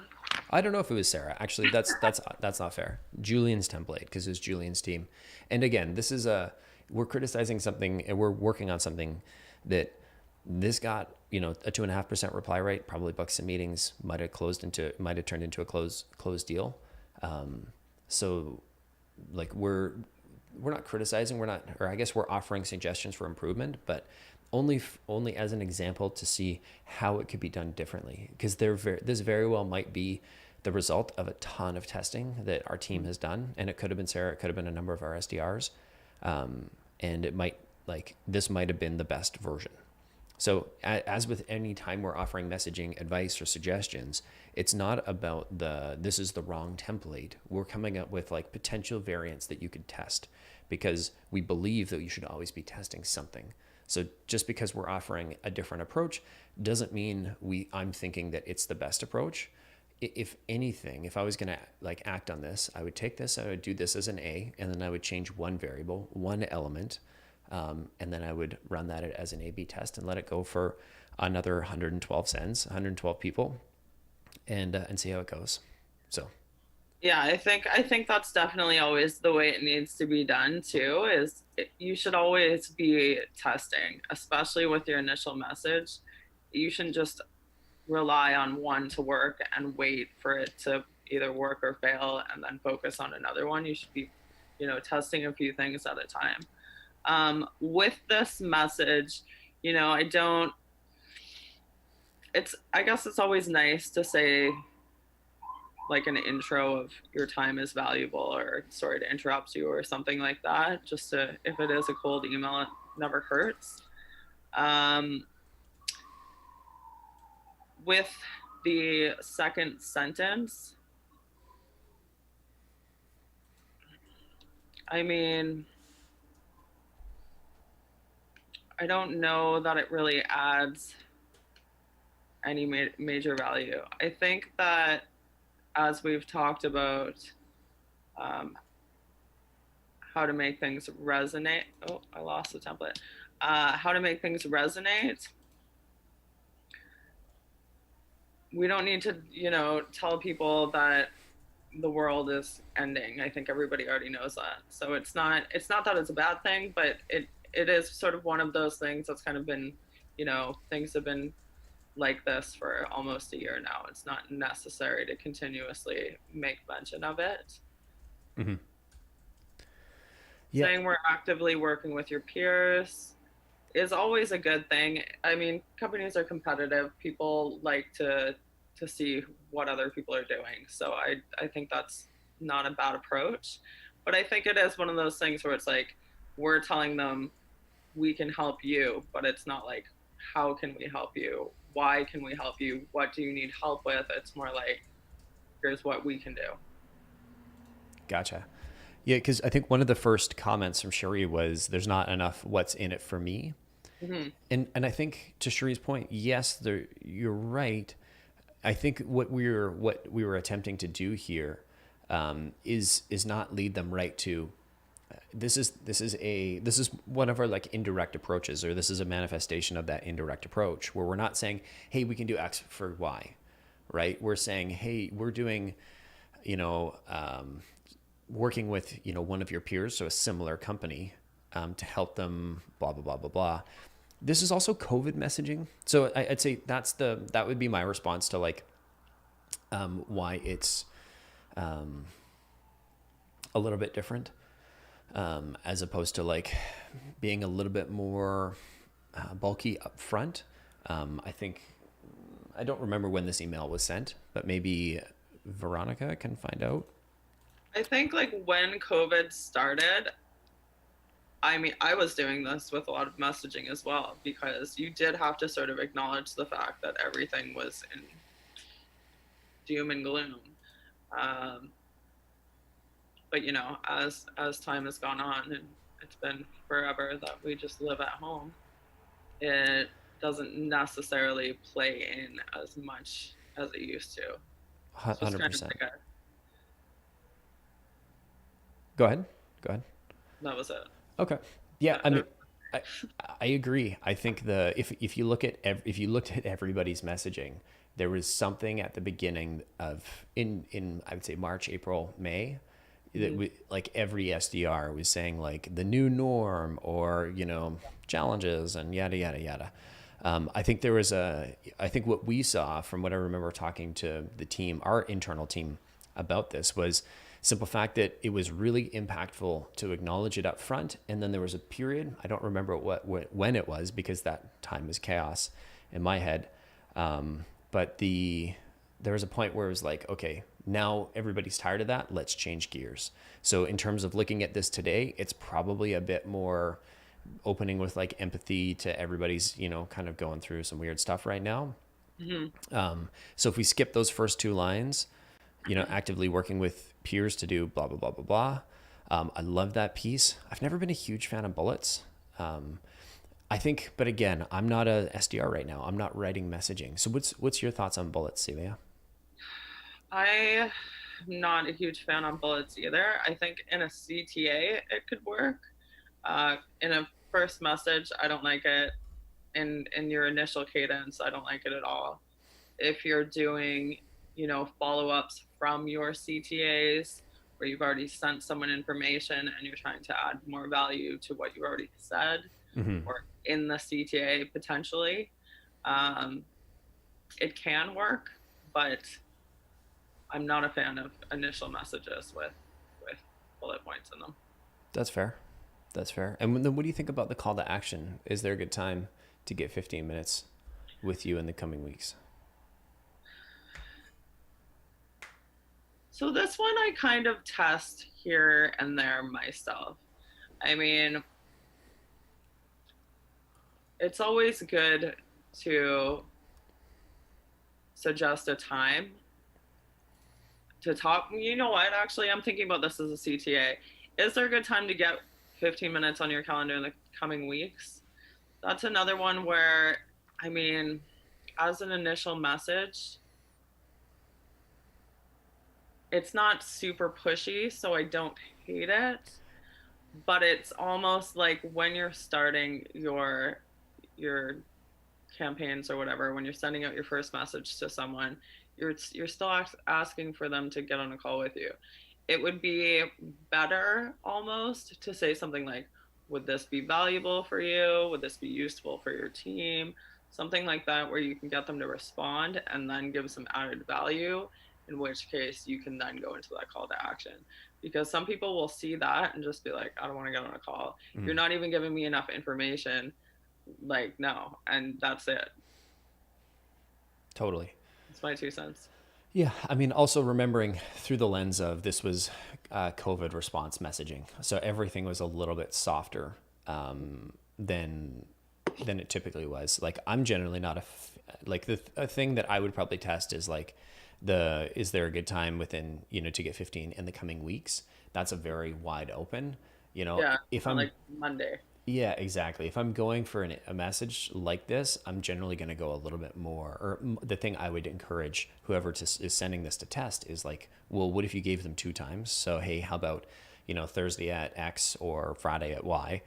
I don't know if it was Sarah. Actually, that's not fair. Julian's template, because it was Julian's team. And again, we're criticizing something and we're working on something that this got, a 2.5% reply rate, probably books some meetings, might have turned into a closed deal. So we're not criticizing, I guess we're offering suggestions for improvement, but only as an example to see how it could be done differently. Because this very well might be the result of a ton of testing that our team has done. And it could have been Sarah, it could have been a number of our SDRs. And it this might have been the best version. So as with any time we're offering messaging advice or suggestions, it's not about this is the wrong template. We're coming up with potential variants that you could test because we believe that you should always be testing something. So just because we're offering a different approach doesn't mean I'm thinking that it's the best approach. If anything, if I was going to act on this, I would take this, I would do this as an A, and then I would change one variable, one element, and then I would run that as an A/B test and let it go for another 112 people, and see how it goes. So, yeah, I think that's definitely always the way it needs to be done too. You should always be testing, especially with your initial message. You shouldn't just rely on one to work and wait for it to either work or fail and then focus on another one. You should be, testing a few things at a time. With this message, I guess it's always nice to say an intro of your time is valuable or sorry to interrupt you or something like that. Just if it is a cold email, it never hurts. With the second sentence, I don't know that it really adds any major value. I think that as we've talked about how to make things resonate. Oh, I lost the template. How to make things resonate. we don't need to, tell people that the world is ending. I think everybody already knows that. So it's not that it's a bad thing, but it is sort of one of those things that's kind of been, things have been like this for almost a year now. It's not necessary to continuously make mention of it. Mm-hmm. Yeah. Saying we're actively working with your peers is always a good thing. I mean, companies are competitive. People like to see what other people are doing. So I think that's not a bad approach. But I think it is one of those things where it's like we're telling them we can help you, but it's not like how can we help you? Why can we help you? What do you need help with? It's more like here's what we can do. Gotcha. Yeah, because I think one of the first comments from Cherie was, "There's not enough what's in it for me," Mm-hmm. and I think to Cherie's point, yes, you're right. I think what we were attempting to do here is not lead them right to this is one of our like indirect approaches, or this is a manifestation of that indirect approach where we're not saying, hey, we can do X for Y, right? We're saying, hey, we're doing, you know, working with, one of your peers, so a similar company, to help them, blah blah blah blah blah. This is also COVID messaging, so I'd say that would be my response to like why it's a little bit different, as opposed to like being a little bit more bulky up front. I think I don't remember when this email was sent, but maybe Veronica can find out. I think like when COVID started, I mean, I was doing this with a lot of messaging as well because you did have to sort of acknowledge the fact that everything was in doom and gloom. Um, but as time has gone on and it's been forever that we just live at home, it doesn't necessarily play in as much as it used to. It's just kind of 100%. like Go ahead. Go ahead. that was it. Okay. Yeah, I There, mean, I I agree. I think the if you look at if you looked at everybody's messaging, there was something at the beginning of in I would say March, April, May, that mm-hmm. like every SDR was saying like the new norm, or challenges and yada yada yada. I think I think what we saw from what I remember talking to the team, our internal team, about this was simple fact that it was really impactful to acknowledge it up front. And then there was a period, I don't remember when it was, because that time was chaos in my head. But there was a point where it was like, okay, now everybody's tired of that. Let's change gears. So in terms of looking at this today, it's probably a bit more opening with like empathy to everybody's, kind of going through some weird stuff right now. Mm-hmm. So if we skip those first two lines, actively working with peers to do blah, blah, blah, blah, blah. I love that piece. I've never been a huge fan of bullets. I think, but again, I'm not a SDR right now. I'm not writing messaging. So what's your thoughts on bullets, Celia? I'm not a huge fan on bullets either. I think in a CTA it could work. In a first message, I don't like it. In your initial cadence, I don't like it at all. If you're doing, follow-ups from your CTAs where you've already sent someone information and you're trying to add more value to what you already said Mm-hmm. or in the CTA potentially, um, it can work, but I'm not a fan of initial messages with bullet points in them. That's fair. That's fair. And then what do you think about the call to action? Is there a good time to get 15 minutes with you in the coming weeks? So this one I kind of test here and there myself. I mean, it's always good to suggest a time to talk. You know what? Actually, I'm thinking about this as a CTA. Is there a good time to get 15 minutes on your calendar in the coming weeks? That's another one where, I mean, as an initial message, it's not super pushy, so I don't hate it. But it's almost like when you're starting your campaigns or whatever, when you're sending out your first message to someone, you're still asking for them to get on a call with you. It would be better almost to say something like, would this be valuable for you? Would this be useful for your team? Something like that, where you can get them to respond and then give some added value, in which case you can then go into that call to action. Because some people will see that and just be like, I don't want to get on a call. You're not even giving me enough information. Like, no. And that's it. Totally. It's my 2 cents. Yeah, I mean, also remembering through the lens of this was COVID response messaging, so everything was a little bit softer than it typically was. Like, I'm generally not a thing that I would probably test is like is there a good time within to get 15 in the coming weeks? That's a very wide open. Yeah. If I'm like Monday. Yeah, exactly. If I'm going for a message like this, I'm generally going to go a little bit more. Or the thing I would encourage whoever is sending this to test is like, well, what if you gave them 2 times? So, hey, how about, Thursday at X or Friday at Y?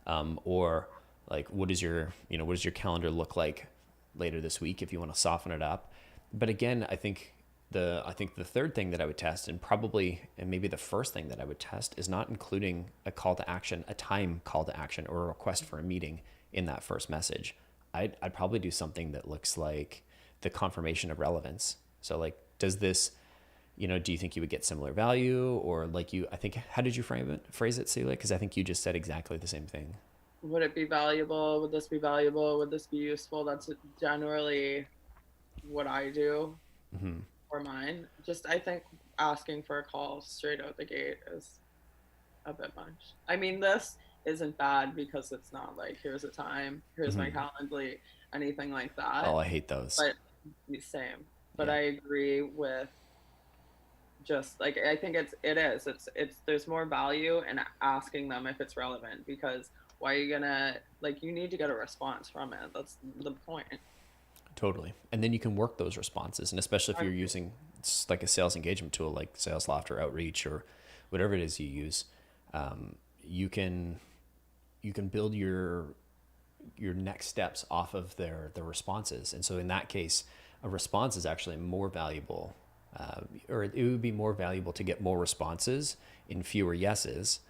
Or like, what does your calendar look like later this week if you want to soften it up? But again, I think the third thing that I would test, and maybe the first thing that I would test, is not including a call to action, a time call to action, or a request for a meeting in that first message. I'd probably do something that looks like the confirmation of relevance. So like, does this, do you think you would get similar value? Or how did you phrase it, Celia? Because I think you just said exactly the same thing. Would it be valuable? Would this be valuable? Would this be useful? That's generally what I do. For mine. Just, I think asking for a call straight out the gate is a bit much. I mean, this isn't bad because it's not like, here's a time, here's my Calendly, anything like that. Oh, I hate those. But same. But yeah. I agree with just like, I think it's there's more value in asking them if it's relevant, because why are you gonna, like, you need to get a response from it. That's the point. Totally. And then you can work those responses. And especially if you're using like a sales engagement tool like SalesLoft or Outreach or whatever it is you use, you can build your next steps off of their responses. And so in that case, a response is actually more valuable, or it would be more valuable to get more responses in fewer yeses.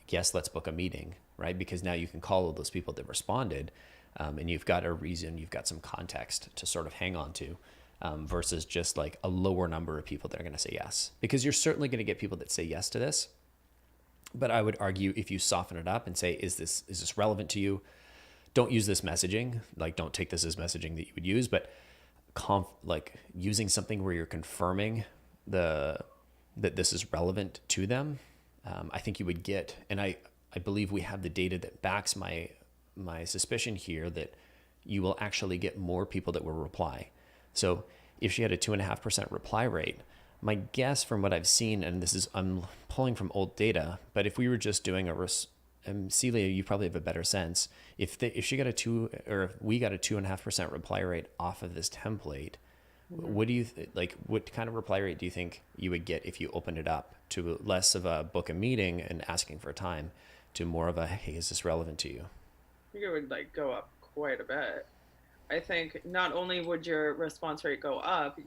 Yes, let's book a meeting, right? Because now you can call all those people that responded. And you've got a reason, you've got some context to sort of hang on to, versus just like a lower number of people that are going to say yes. Because you're certainly going to get people that say yes to this. But I would argue, if you soften it up and say, is this relevant to you? Don't use this messaging. Like, don't take this as messaging that you would use, but like using something where you're confirming that this is relevant to them. I think you would get, and I believe we have the data that backs my suspicion here, that you will actually get more people that will reply. So if she had a 2.5% reply rate, my guess from what I've seen, and I'm pulling from old data, but if we were just doing Celia, you probably have a better sense. If she got if we got a 2.5% reply rate off of this template, what do you what kind of reply rate do you think you would get if you opened it up to less of a book a meeting and asking for time, to more of a, hey, is this relevant to you? I think it would go up quite a bit. I think not only would your response rate go up,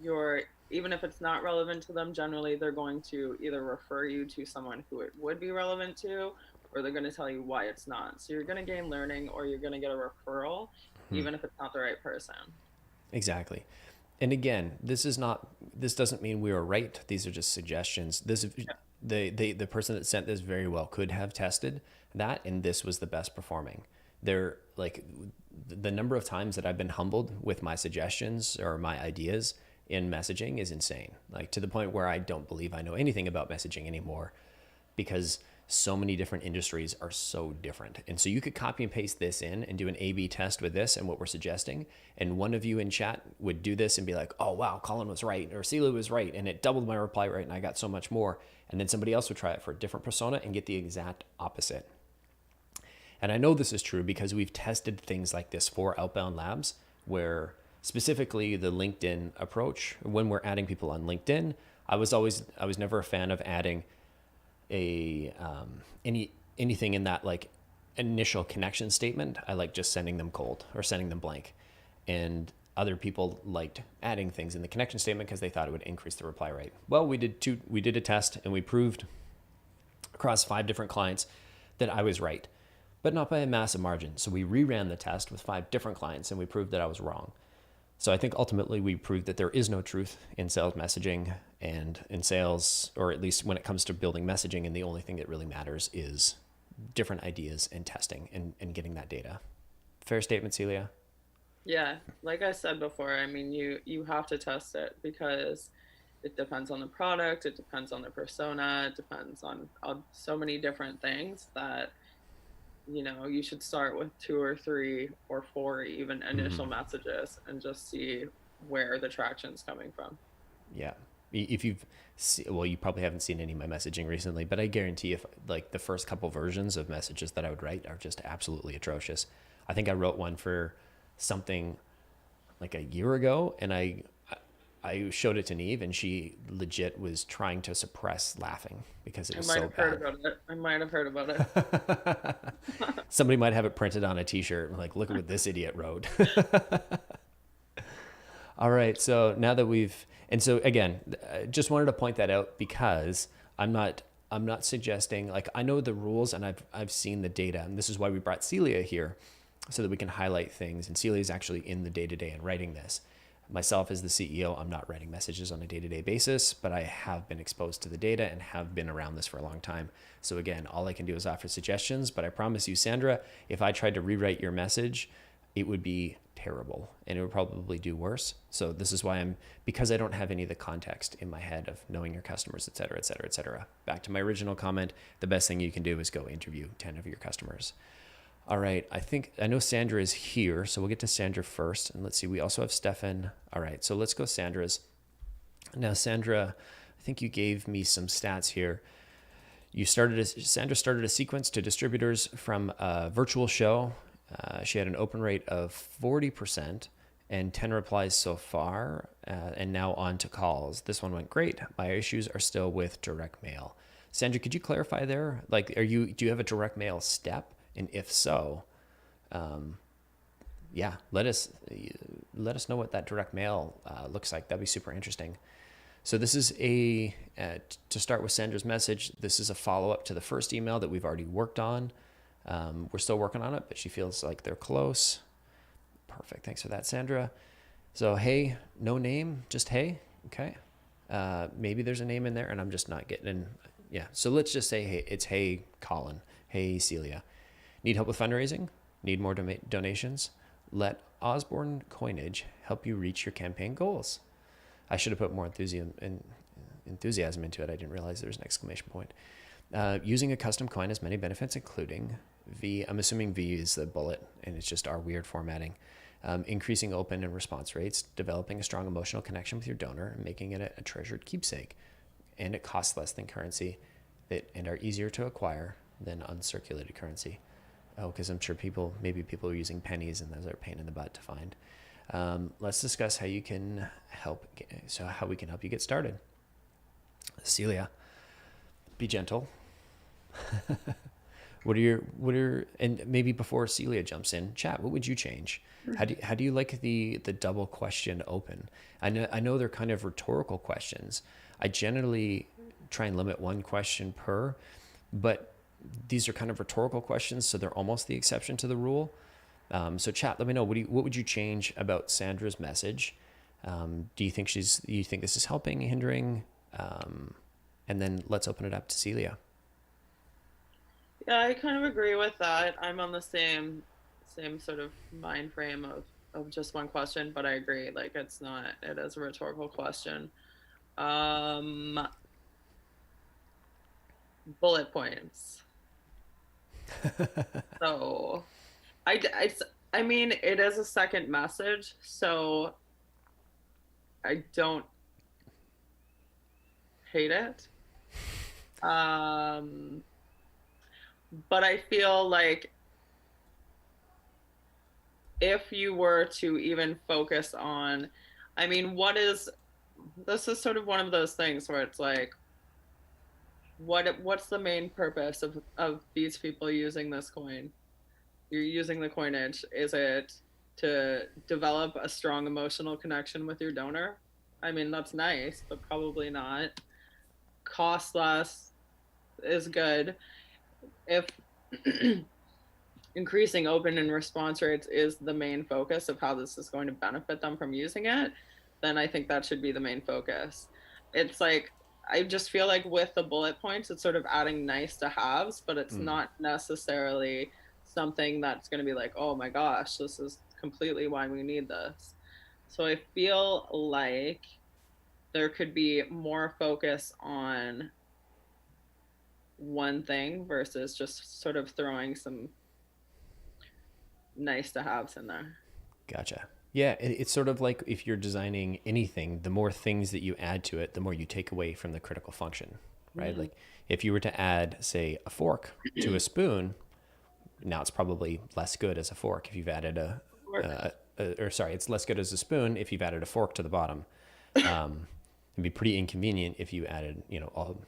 even if it's not relevant to them, generally they're going to either refer you to someone who it would be relevant to, or they're going to tell you why it's not. So you're going to gain learning, or you're going to get a referral, even if it's not the right person. Exactly. And again, this doesn't mean we are right. These are just suggestions. The person that sent this very well could have tested that, and this was the best performing. They're like, the number of times that I've been humbled with my suggestions or my ideas in messaging is insane. Like, to the point where I don't believe I know anything about messaging anymore, because so many different industries are so different. And so you could copy and paste this in and do an A/B test with this and what we're suggesting. And one of you in chat would do this and be like, oh, wow, Colin was right, or Celia was right, and it doubled my reply rate and I got so much more. And then somebody else would try it for a different persona and get the exact opposite. And I know this is true because we've tested things like this for Outbound Labs, where specifically the LinkedIn approach, when we're adding people on LinkedIn, I was never a fan of adding anything in that like initial connection statement. I like just sending them cold or sending them blank. and other people liked adding things in the connection statement because they thought it would increase the reply rate. Well, we did a test and we proved across 5 different clients that I was right, but not by a massive margin. So we reran the test with 5 different clients and we proved that I was wrong. So I think ultimately we proved that there is no truth in sales messaging and in sales, or at least when it comes to building messaging, and the only thing that really matters is different ideas and testing and getting that data. Fair statement, Celia? Yeah, like I said before, I mean, you have to test it because it depends on the product, it depends on the persona, it depends on so many different things that you should start with 2 or 3 or 4 even initial messages and just see where the traction's coming from. Yeah. If you've, well, you probably haven't seen any of my messaging recently, but I guarantee if like the first couple versions of messages that I would write are just absolutely atrocious. I think I wrote one for something like a year ago, and I showed it to Neve, and she legit was trying to suppress laughing because it I was might so have heard bad. about it. I might have heard about it. Somebody might have it printed on a T-shirt, like, look at what this idiot wrote. All right, so now that we've, and so again, just wanted to point that out because I'm not suggesting, like, I know the rules and I've seen the data, and this is why we brought Celia here so that we can highlight things. And Celia is actually in the day-to-day and writing this. Myself as the CEO, I'm not writing messages on a day-to-day basis, but I have been exposed to the data and have been around this for a long time. So again, all I can do is offer suggestions, but I promise you, Sandra, if I tried to rewrite your message, it would be terrible and it would probably do worse. So this is why because I don't have any of the context in my head of knowing your customers, et cetera, et cetera, et cetera. Back to my original comment, the best thing you can do is go interview 10 of your customers. All right, I know Sandra is here, so we'll get to Sandra first. And let's see, we also have Stefan. All right, so let's go Sandra's. Now, Sandra, I think you gave me some stats here. Sandra started a sequence to distributors from a virtual show. She had an open rate of 40% and 10 replies so far, and now on to calls. This one went great. My issues are still with direct mail. Sandra, could you clarify there? Like, do you have a direct mail step? And if so, yeah, let us know what that direct mail looks like. That'd be super interesting. So this is to start with Sandra's message, this is a follow-up to the first email that we've already worked on. We're still working on it, but she feels like they're close. Perfect. Thanks for that, Sandra. So, hey, no name, just hey. Okay. Maybe there's a name in there and I'm just not getting in. Yeah. So let's just say, hey, it's hey, Colin. Hey, Celia. Need help with fundraising? Need more donations? Let Osborne Coinage help you reach your campaign goals. I should have put more enthusiasm into it. I didn't realize there was an exclamation point. Using a custom coin has many benefits, including V. I'm assuming V is the bullet, and it's just our weird formatting. Increasing open and response rates, developing a strong emotional connection with your donor, and making it a treasured keepsake. And it costs less than currency and are easier to acquire than uncirculated currency. Oh, because I'm sure maybe people are using pennies, and those are a pain in the butt to find. Let's discuss how we can help you get started. Celia, be gentle. And maybe before Celia jumps in, chat, what would you change? How do you like the double question open? I know they're kind of rhetorical questions. I generally try and limit one question per, but these are kind of rhetorical questions, so they're almost the exception to the rule. So chat, let me know, what would you change about Sandra's message? Do you think this is helping, hindering? And then let's open it up to Celia. Yeah, I kind of agree with that. I'm on the same sort of mind frame of just one question, but I agree. Like it is a rhetorical question. Um, Bullet points. So I mean, it is a second message, so I don't hate it. Um, but I feel like if you were to even focus on, I mean, this is sort of one of those things where it's like, what's the main purpose of these people using this coin? You're using the coinage. Is it to develop a strong emotional connection with your donor. I mean, that's nice, but probably not. Cost less is good. If increasing open and response rates is the main focus of how this is going to benefit them from using it, then I think that should be the main focus. It's like, I just feel like with the bullet points, it's sort of adding nice to haves, but it's Mm. not necessarily something that's going to be like, oh my gosh, this is completely why we need this. So I feel like there could be more focus on one thing versus just sort of throwing some nice to haves in there. Gotcha. Yeah, it's sort of like if you're designing anything, the more things that you add to it, the more you take away from the critical function, right? Mm-hmm. Like if you were to add, say, a fork to a spoon, now it's probably less good as a fork if you've added or sorry, it's less good as a spoon if you've added a fork to the bottom. It'd be pretty inconvenient if you added,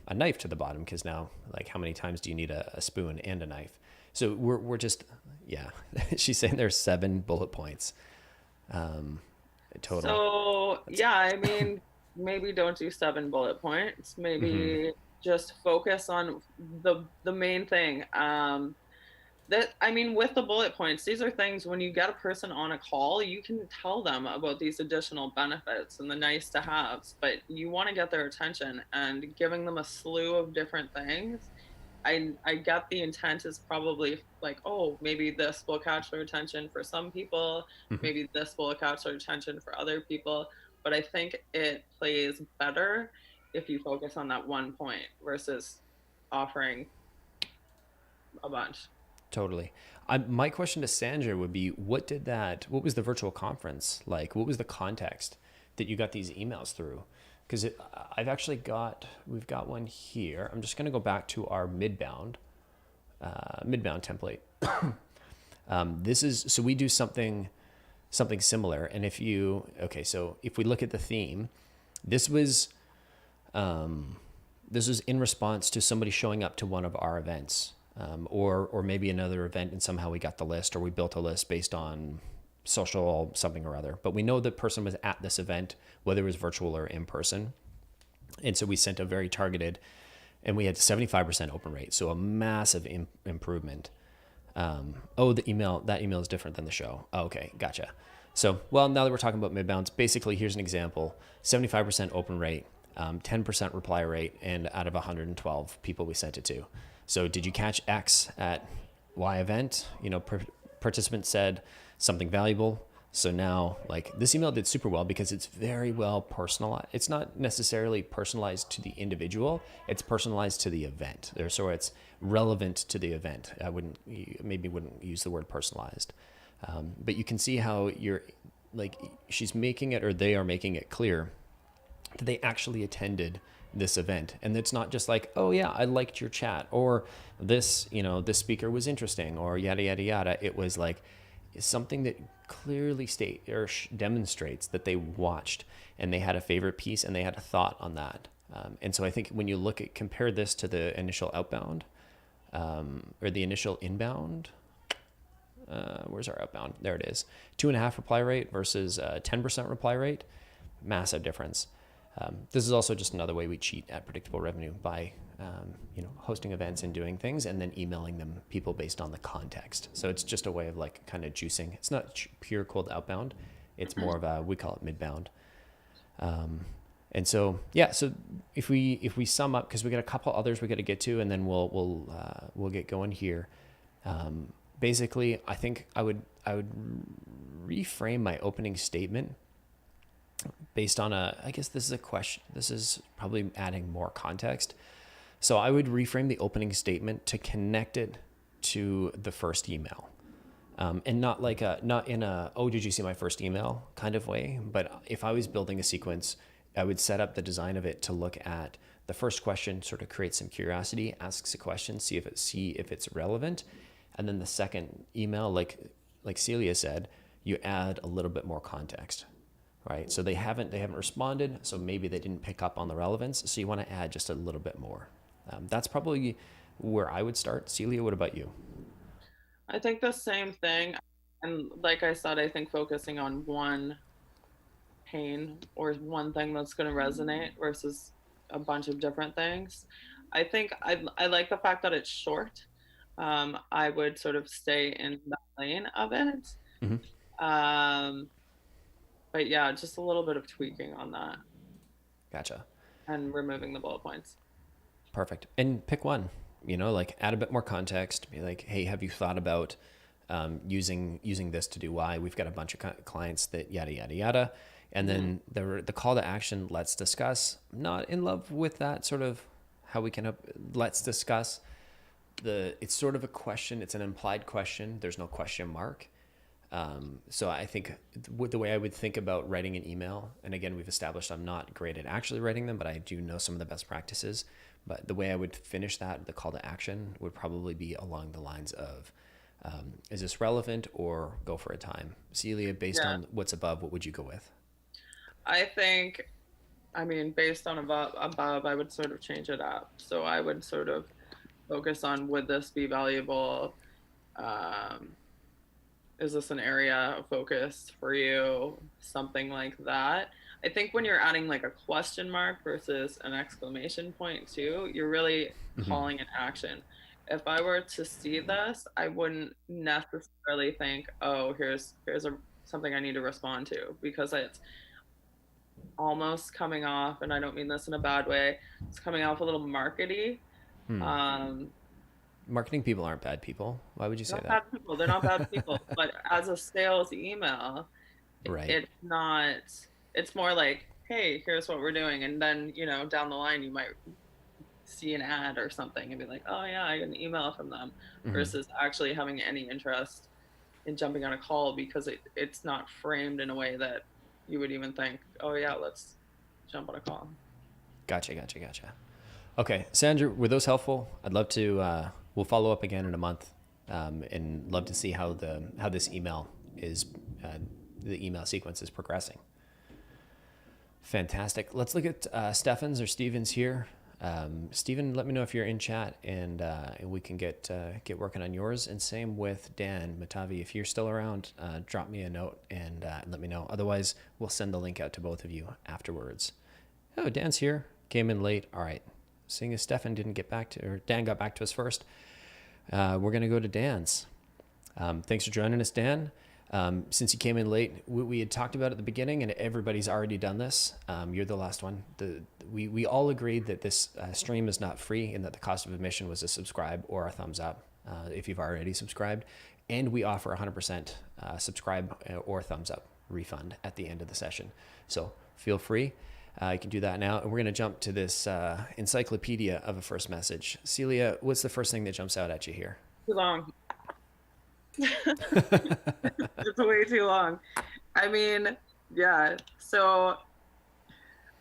a knife to the bottom because now, like, how many times do you need a spoon and a knife? So we're just, yeah. She's saying there's 7 bullet points total. So That's, yeah, I mean, maybe don't do 7 bullet points. mm-hmm, Maybe just focus on the main thing. That I mean, with the bullet points, these are things when you get a person on a call, you can tell them about these additional benefits and the nice to haves, but you want to get their attention and giving them a slew of different things. I get the intent is probably like, oh, maybe this will catch their attention for some people, mm-hmm. maybe this will catch their attention for other people. But I think it plays better if you focus on that one point versus offering a bunch. Totally. My question to Sandra would be, what was the virtual conference like? What was the context that you got these emails through? Because we've got one here. I'm just going to go back to our midbound template. So we do something similar. And so if we look at the theme, this was, this was in response to somebody showing up to one of our events, or maybe another event, and somehow we got the list, or we built a list based on social something or other. But we know the person was at this event, whether it was virtual or in person, and so we sent a very targeted, and we had 75% open rate, so a massive improvement. The email is different than the show. Oh, okay, gotcha. So, well, now that we're talking about midbounds, basically here's an example: 75% open rate, 10% reply rate, and out of 112 people we sent it to. So, did you catch X at Y event? Participants said something valuable. So now, like, this email did super well because it's very well personalized. It's not necessarily personalized to the individual; it's personalized to the event. So it's relevant to the event. I wouldn't use the word personalized, but you can see how she's making it, or they are making it clear that they actually attended this event, and it's not just like, oh yeah, I liked your chat, or this speaker was interesting, or yada yada yada. It was like something that clearly demonstrates that they watched and they had a favorite piece and they had a thought on that. And so I think when you compare this to the initial outbound, or the initial inbound, where's our outbound? There it is. 2.5 reply rate versus 10% reply rate, massive difference. This is also just another way we cheat at predictable revenue by hosting events and doing things and then emailing them people based on the context. So it's just a way of like kind of juicing. It's not pure cold outbound. It's more of we call it midbound. And so, yeah, so if we sum up, because we got a couple others we got to get to, and then we'll get going here. Basically, I think I would reframe my opening statement based on I guess this is a question. This is probably adding more context. So I would reframe the opening statement to connect it to the first email. And not in a, oh, did you see my first email kind of way? But if I was building a sequence, I would set up the design of it to look at the first question, sort of create some curiosity, asks a question, see if it's relevant. And then the second email, like Celia said, you add a little bit more context, right? So they haven't responded, so maybe they didn't pick up on the relevance. So you want to add just a little bit more. That's probably where I would start. Celia, what about you? I think the same thing. And like I said, I think focusing on one pain or one thing that's going to resonate versus a bunch of different things. I think I like the fact that it's short. I would sort of stay in the lane of it. Mm-hmm. Um, but yeah, just a little bit of tweaking on that Gotcha. and removing the bullet points. Perfect. And pick one, like add a bit more context. Be like, hey, have you thought about using this to do Y? We've got a bunch of clients that yada, yada, yada. And Mm-hmm. then the call to action, let's discuss. I'm not in love with that sort of how we can, let's discuss. It's sort of a question. It's an implied question. There's no question mark. So I think the way I would think about writing an email, and again, we've established I'm not great at actually writing them, but I do know some of the best practices. But the way I would finish that, the call to action, would probably be along the lines of, is this relevant or go for a time? Celia, based Yeah, on what's above, what would you go with? I think, I mean, based on above, I would sort of change it up. So I would sort of focus on, would this be valuable? Um, is this an area of focus for you? Something like that. I think when you're adding like a question mark versus an exclamation point too, you're really Mm-hmm. calling an action. If I were to see this, I wouldn't necessarily think, oh, here's a something I need to respond to, because it's almost coming off, and I don't mean this in a bad way, it's coming off a little markety. Hmm. Um, Marketing people aren't bad people. Why would you say not that? bad people. They're not bad people. But as a sales email, Right. it's not, it's more like, hey, here's what we're doing. And then, down the line, you might see an ad or something and be like, oh, yeah, I got an email from them, Mm-hmm. versus actually having any interest in jumping on a call, because it's not framed in a way that you would even think, oh, yeah, let's jump on a call. Gotcha, gotcha, gotcha. Okay, Sandra, were those helpful? I'd love to. We'll follow up again in a month, and love to see how this email is, uh, the email sequence is progressing. Fantastic. Let's look at Stefan's or Steven's here. Steven, let me know if you're in chat, and we can get working on yours. And same with Dan Matavi. If you're still around, drop me a note and let me know. Otherwise, we'll send the link out to both of you afterwards. Oh, Dan's here. Came in late. All right. Seeing as Stefan didn't get back to, or Dan got back to us first, we're going to go to Dan's. Thanks for joining us, Dan. Since you came in late, we had talked about it at the beginning, and everybody's already done this. You're the last one. We all agreed that this stream is not free, and that the cost of admission was a subscribe or a thumbs up if you've already subscribed. And we offer 100% subscribe or thumbs up refund at the end of the session. So feel free. You can do that now. And we're going to jump to this encyclopedia of a first message. Celia, what's the first thing that jumps out at you here? Too long. It's way too long. I mean, yeah. So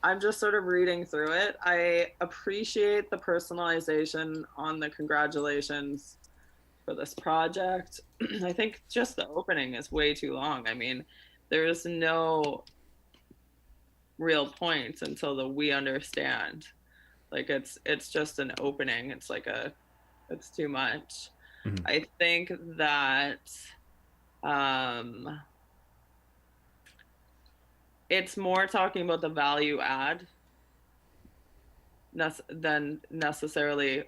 I'm just sort of reading through it. I appreciate the personalization on the congratulations for this project. I think just the opening is way too long. I mean, there's no real point until the we understand. Like it's just an opening. It's too much. Mm-hmm. I think that um it's more talking about the value add than necessarily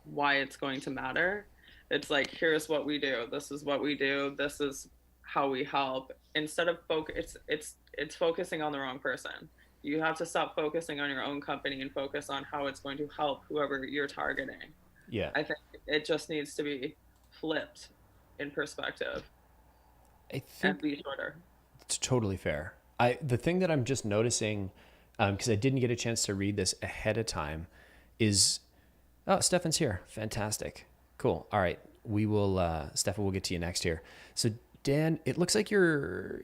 why it's going to matter. It's like, here's what we do. This is what we do. This is how we help. Instead of it's focusing on the wrong person. You have to stop focusing on your own company and focus on how it's going to help whoever you're targeting. Yeah, I think it just needs to be flipped in perspective I and think be shorter. it's totally fair. The thing that I'm just noticing, because I didn't get a chance to read this ahead of time, is Stefan's here. Fantastic, cool. All right, we will. Stefan, we'll get to you next here. So Dan, it looks like you're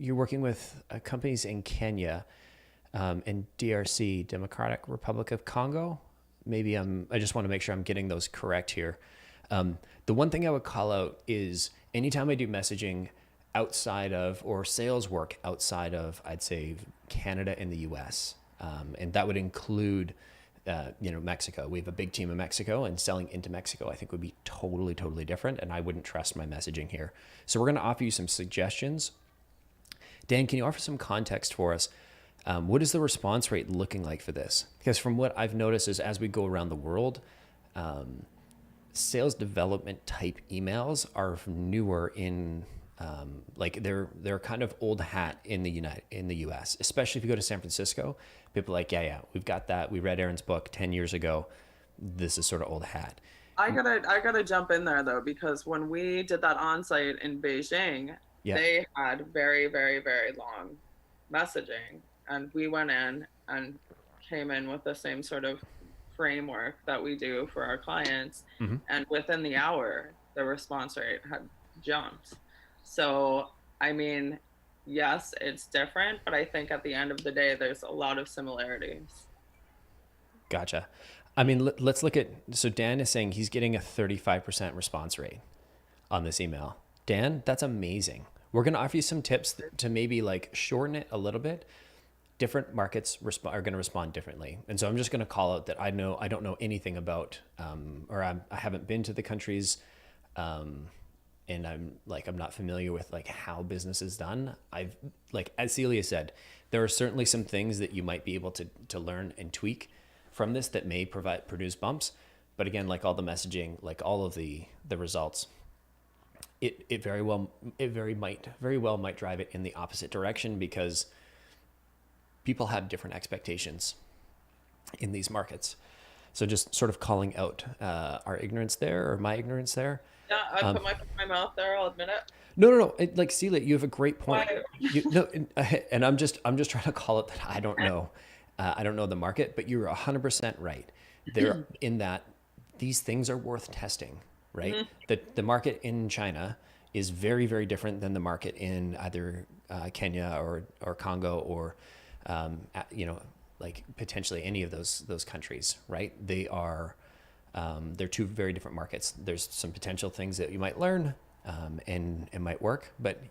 working with companies in Kenya and DRC, Democratic Republic of Congo. Maybe I just want to make sure I'm getting those correct here. The one thing I would call out is anytime I do messaging outside of, or sales work outside of, I'd say Canada and the US, and that would include Mexico. We have a big team in Mexico, and selling into Mexico, I think, would be totally, totally different. And I wouldn't trust my messaging here. So we're going to offer you some suggestions. Dan, can you offer some context for us? What is the response rate looking like for this? Because from what I've noticed is as we go around the world, sales development type emails are newer in they're kind of old hat in the US, especially if you go to San Francisco. People are like, yeah, we've got that. We read Aaron's book 10 years ago. This is sort of old hat. I gotta jump in there though, because when we did that onsite in Beijing, Yeah. they had very, very, very long messaging, and we went in and came in with the same sort of framework that we do for our clients, and within the hour, the response rate had jumped. So, I mean, yes, it's different, but I think at the end of the day, there's a lot of similarities. Gotcha. I mean, let's look at, so Dan is saying he's getting a 35% response rate on this email. Dan, that's amazing. We're going to offer you some tips to maybe like shorten it a little bit. Different markets are going to respond differently. And so I'm just going to call out that I don't know anything about, I haven't been to the countries, and I'm not familiar with like how business is done. As Celia said, there are certainly some things that you might be able to learn and tweak from this that may produce bumps. But again, like all the messaging, like all of the results, it very well might drive it in the opposite direction, because people have different expectations in these markets. So just sort of calling out our ignorance there, or my ignorance there. Yeah, I put my foot in my mouth there. I'll admit it. No. Like, Celia, you have a great point. And I'm just trying to call it that I don't know. I don't know the market, but you're 100% right. There, in that these things are worth testing, right? The market in China is very, very different than the market in either Kenya or Congo or like potentially any of those countries, right? They're two very different markets. There's some potential things that you might learn, and it might work, but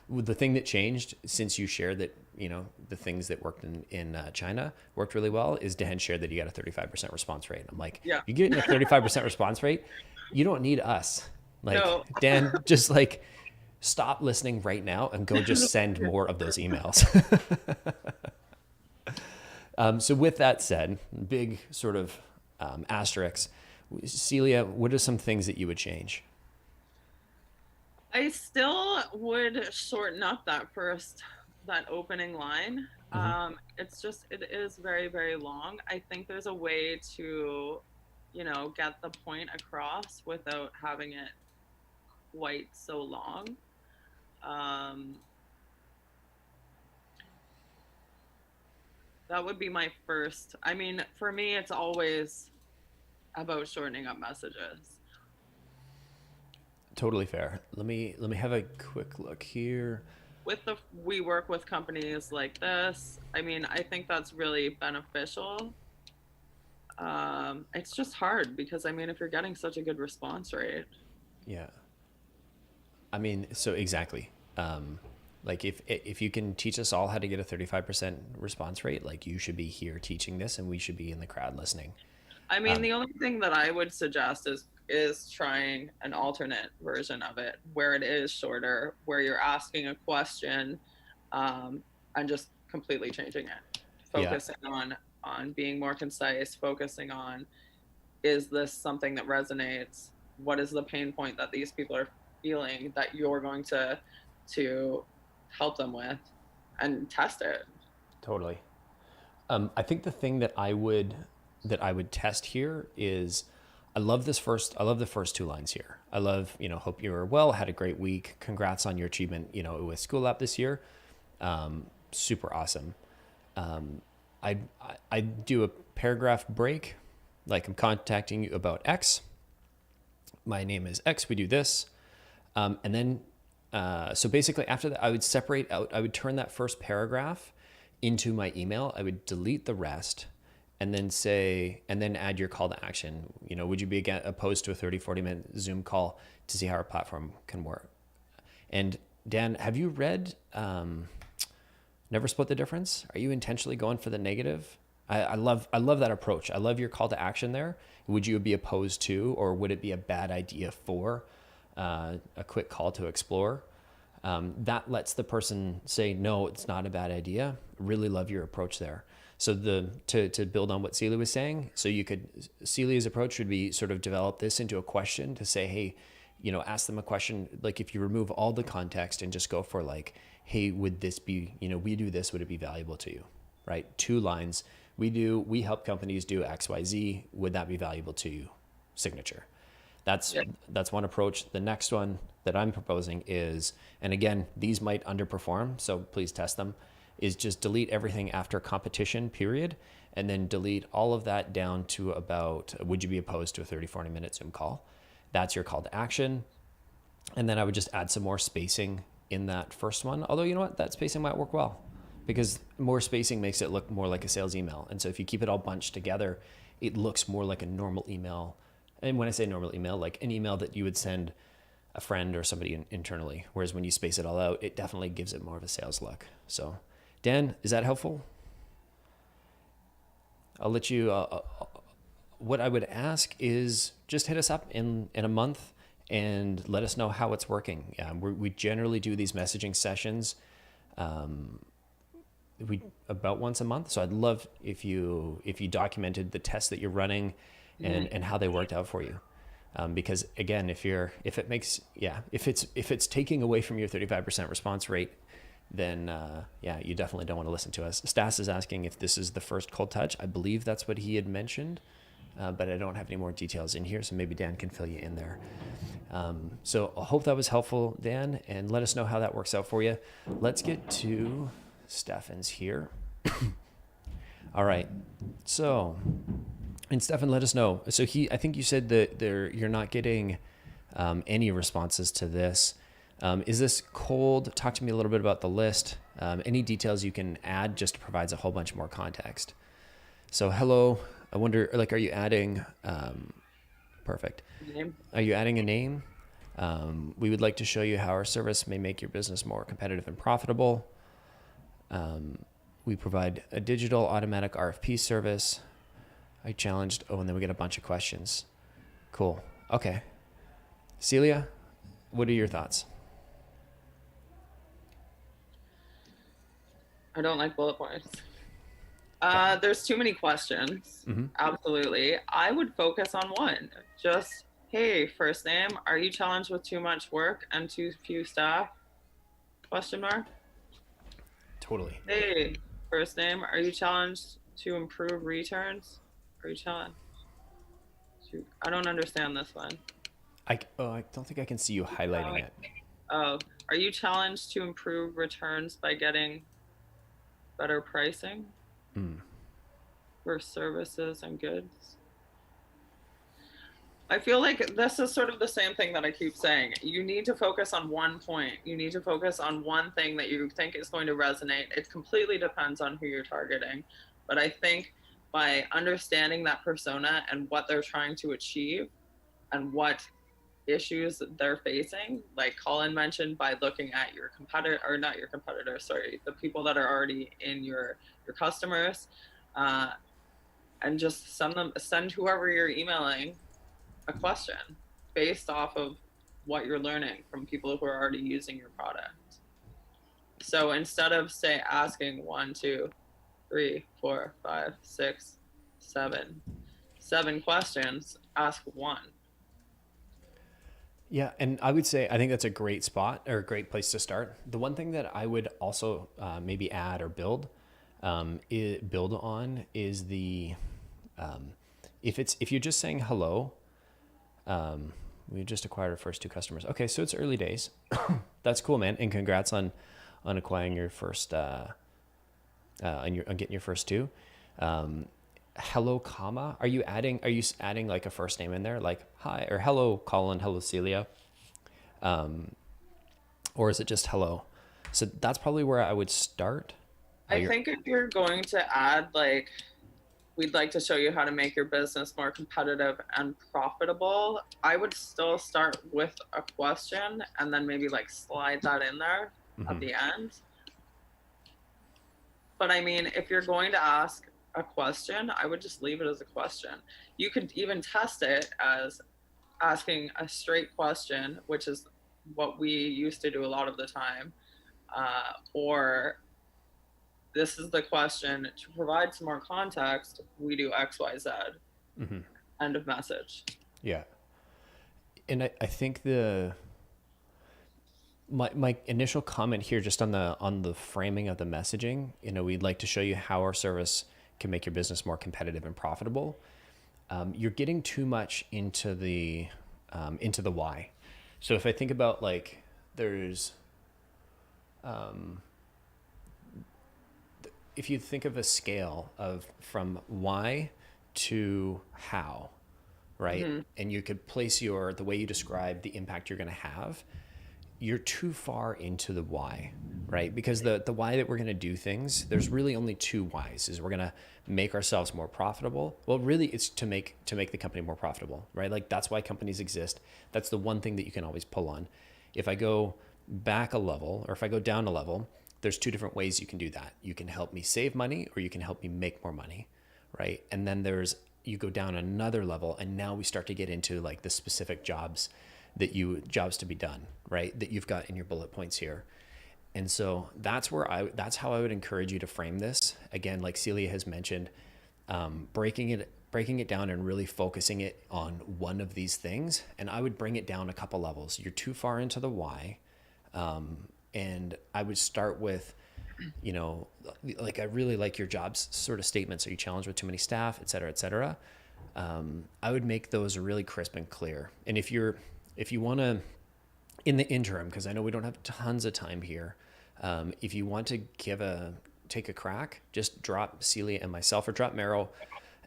the thing that changed since you shared that, the things that worked in China worked really well is Dan shared that he got a 35% response rate. I'm like, yeah, you get a 35% response rate, you don't need us. Like, no. Dan, just like stop listening right now and go just send more of those emails. So with that said, big sort of asterisks, Celia, what are some things that you would change? I still would shorten up that opening line. It is very, very long. I think there's a way to, get the point across without having it quite so long. That would be my first. I mean, for me, it's always about shortening up messages. Totally fair. Let me have a quick look here. We work with companies like this. I mean, I think that's really beneficial. It's just hard because, I mean, if you're getting such a good response rate. Yeah. I mean, so exactly. Like if you can teach us all how to get a 35% response rate, like you should be here teaching this, and we should be in the crowd listening. I mean, the only thing that I would suggest is trying an alternate version of it where it is shorter, where you're asking a question, and just completely changing it, focusing on being more concise, focusing on, is this something that resonates? What is the pain point that these people are feeling that you're going to help them with, and test it? Totally. I think the thing that I would test here is, I love the first two lines here. I love, hope you were well, had a great week. Congrats on your achievement, with School App this year. Super awesome. I do a paragraph break, like I'm contacting you about X. My name is X. We do this. And then, so basically after that, I would turn that first paragraph into my email. I would delete the rest, and then add your call to action. Would you be opposed to a 30-40 minute Zoom call to see how our platform can work? And Dan, have you read Never Split the Difference? Are you intentionally going for the negative? I love that approach. I love your call to action there. Would you be opposed to, or would it be a bad idea for a quick call to explore? That lets the person say, no, it's not a bad idea. Really love your approach there. So to build on what Celia was saying, Celia's approach would be sort of develop this into a question to say, hey, ask them a question. Like if you remove all the context and just go for like, hey, would this be, we do this, would it be valuable to you? Right? 2 lines. We help companies do X, Y, Z. Would that be valuable to you? Signature. That's one approach. The next one that I'm proposing is, and again, these might underperform, so please test them, is just delete everything after competition period, and then delete all of that down to about, would you be opposed to a 30, 40-minute Zoom call? That's your call to action. And then I would just add some more spacing in that first one. Although, you know what? That spacing might work well because more spacing makes it look more like a sales email. And so if you keep it all bunched together, it looks more like a normal email. And when I say normal email, like an email that you would send a friend or somebody internally. Whereas when you space it all out, it definitely gives it more of a sales look. So Dan, is that helpful? I'll let you, what I would ask is just hit us up in a month and let us know how it's working. We generally do these messaging sessions about once a month. So I'd love if you documented the tests that you're running and how they worked out for you. Because again, if it's taking away from your 35% response rate, then you definitely don't want to listen to us. Stas is asking if this is the first cold touch. I believe that's what he had mentioned, but I don't have any more details in here, so maybe Dan can fill you in there. So I hope that was helpful, Dan, and let us know how that works out for you. Let's get to Stefan's here. All right. So, and Stefan, let us know. So I think you said that you're not getting any responses to this. Is this cold? Talk to me a little bit about the list. Any details you can add just provides a whole bunch more context. So hello, I wonder, like, are you adding, perfect. Name. Are you adding a name? We would like to show you how our service may make your business more competitive and profitable. We provide a digital automatic RFP service. I challenged, and then we get a bunch of questions. Cool. Okay. Celia, what are your thoughts? I don't like bullet points. There's too many questions. Mm-hmm. Absolutely. I would focus on one. Just, hey, first name, are you challenged with too much work and too few staff? Question mark. Totally. Hey, first name, are you challenged to improve returns? Are you challenged? I don't understand this one. I don't think I can see you highlighting it. Oh, are you challenged to improve returns by getting better pricing for services and goods? I feel like this is sort of the same thing that I keep saying. You need to focus on one point. You need to focus on one thing that you think is going to resonate. It completely depends on who you're targeting. But I think by understanding that persona and what they're trying to achieve and what issues they're facing, like Colin mentioned, by looking at your competitor, or not your competitor, sorry, the people that are already in your customers, and just send whoever you're emailing a question based off of what you're learning from people who are already using your product. So instead of asking 1, 2, 3, 4, 5, 6, 7 questions, ask one. Yeah, and I would say I think that's a great spot or a great place to start. The one thing that I would also maybe add or build on is the if you're just saying hello, we just acquired our first 2 customers. Okay, so it's early days. That's cool, man, and congrats on acquiring your first on getting your first 2. Hello, comma. Are you adding like a first name in there, like hi or hello, Colin, hello, Celia, or is it just hello? So that's probably where I would start. I think if you're going to add like, we'd like to show you how to make your business more competitive and profitable, I would still start with a question and then maybe like slide that in there at the end. But I mean, if you're going to ask a question, I would just leave it as a question. You could even test it as asking a straight question, which is what we used to do a lot of the time, or this is the question to provide some more context. We do X, Y, Z. Mm-hmm. End of message. Yeah. And I think my initial comment here, just on the framing of the messaging, we'd like to show you how our service can make your business more competitive and profitable. You're getting too much into the why. So if I think about, like, there's, if you think of a scale of from why to how, right? Mm-hmm. And you could place the way you describe the impact you're going to have, you're too far into the why, right? Because the why that we're going to do things, there's really only two whys. Is we're going to make ourselves more profitable. Well, really, it's to make the company more profitable, right? Like, that's why companies exist. That's the one thing that you can always pull on. If I go back a level, or if I go down a level, there's two different ways you can do that. You can help me save money, or you can help me make more money, right? And then you go down another level, and now we start to get into, like, the specific jobs to be done, right? That you've got in your bullet points here. And so that's how I would encourage you to frame this. Again, like Celia has mentioned, breaking it down and really focusing it on one of these things. And I would bring it down a couple levels. You're too far into the why. And I would start with, like, I really like your jobs sort of statements. Are you challenged with too many staff, et cetera, et cetera? I would make those really crisp and clear. And if you want to, in the interim, because I know we don't have tons of time here, if you want to take a crack, just drop Celia and myself, or drop Meryl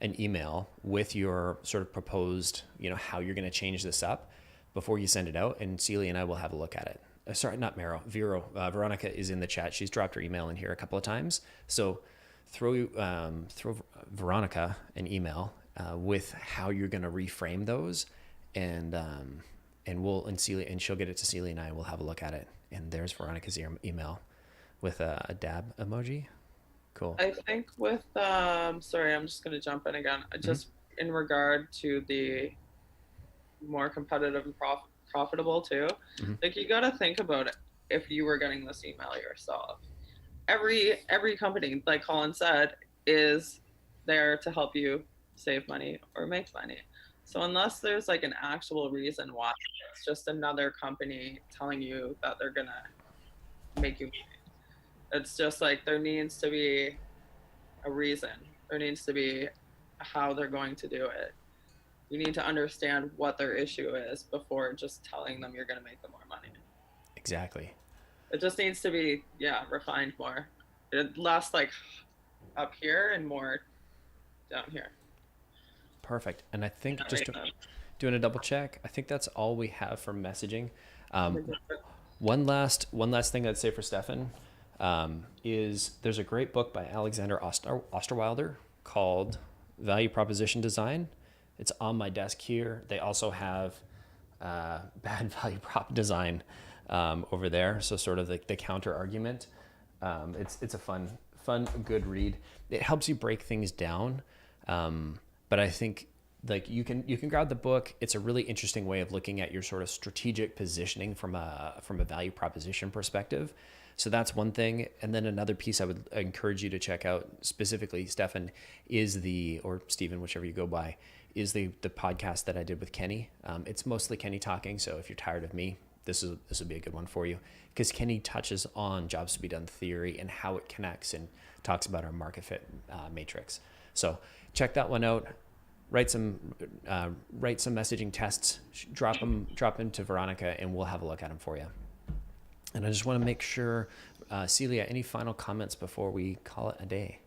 an email with your sort of proposed, how you're going to change this up before you send it out, and Celia and I will have a look at it. Sorry, not Meryl, Veronica is in the chat. She's dropped her email in here a couple of times. So throw Veronica an email with how you're going to reframe those, and Celia, and she'll get it to Celia and I will have a look at it. And there's Veronica's email with a dab emoji. Cool. I think with sorry, I'm just going to jump in again. Just in regard to the more competitive and profitable too. Mm-hmm. Like, you got to think about it. If you were getting this email yourself, every company, like Colin said, is there to help you save money or make money. So unless there's, like, an actual reason why, it's just another company telling you that they're gonna make you money. It's just like, there needs to be a reason. There needs to be how they're going to do it. You need to understand what their issue is before just telling them you're going to make them more money. Exactly. It just needs to be, refined more. Less, like, up here and more down here. Perfect. And I think doing a double check, I think that's all we have for messaging. One last thing I'd say for Stefan is there's a great book by Alexander Osterwilder called Value Proposition Design. It's on my desk here. They also have bad value prop design over there. So sort of the counter argument. It's a fun, good read. It helps you break things down. But I think, like, you can grab the book. It's a really interesting way of looking at your sort of strategic positioning from a value proposition perspective. So that's one thing. And then another piece I would encourage you to check out, specifically, Stefan, or Stephen, whichever you go by, is the podcast that I did with Kenny. It's mostly Kenny talking. So if you're tired of me, this would be a good one for you, because Kenny touches on jobs to be done theory and how it connects, and talks about our market fit matrix. So check that one out. Write some messaging tests. Drop them to Veronica, and we'll have a look at them for you. And I just want to make sure, Celia, any final comments before we call it a day?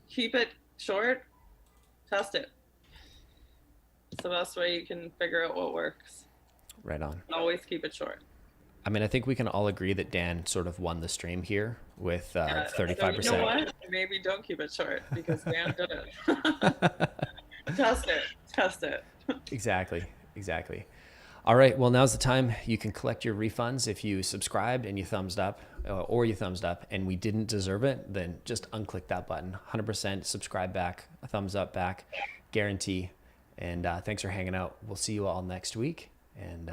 Keep it short. Test it. It's the best way you can figure out what works. Right on. Always keep it short. I mean, I think we can all agree that Dan sort of won the stream here with 35%. So you know what? Maybe don't keep it short, because Dan did it. Test it. Exactly. All right. Well, now's the time you can collect your refunds. If you subscribed and you thumbs up or you thumbs up and we didn't deserve it, then just unclick that button. 100% subscribe back, a thumbs up back, guarantee. And thanks for hanging out. We'll see you all next week. And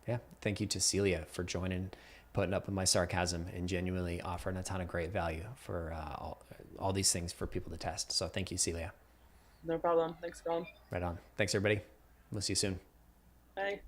yeah, thank you to Celia for joining, putting up with my sarcasm, and genuinely offering a ton of great value for all these things for people to test. So thank you, Celia. No problem. Thanks, Colin. Right on. Thanks, everybody. We'll see you soon. Bye.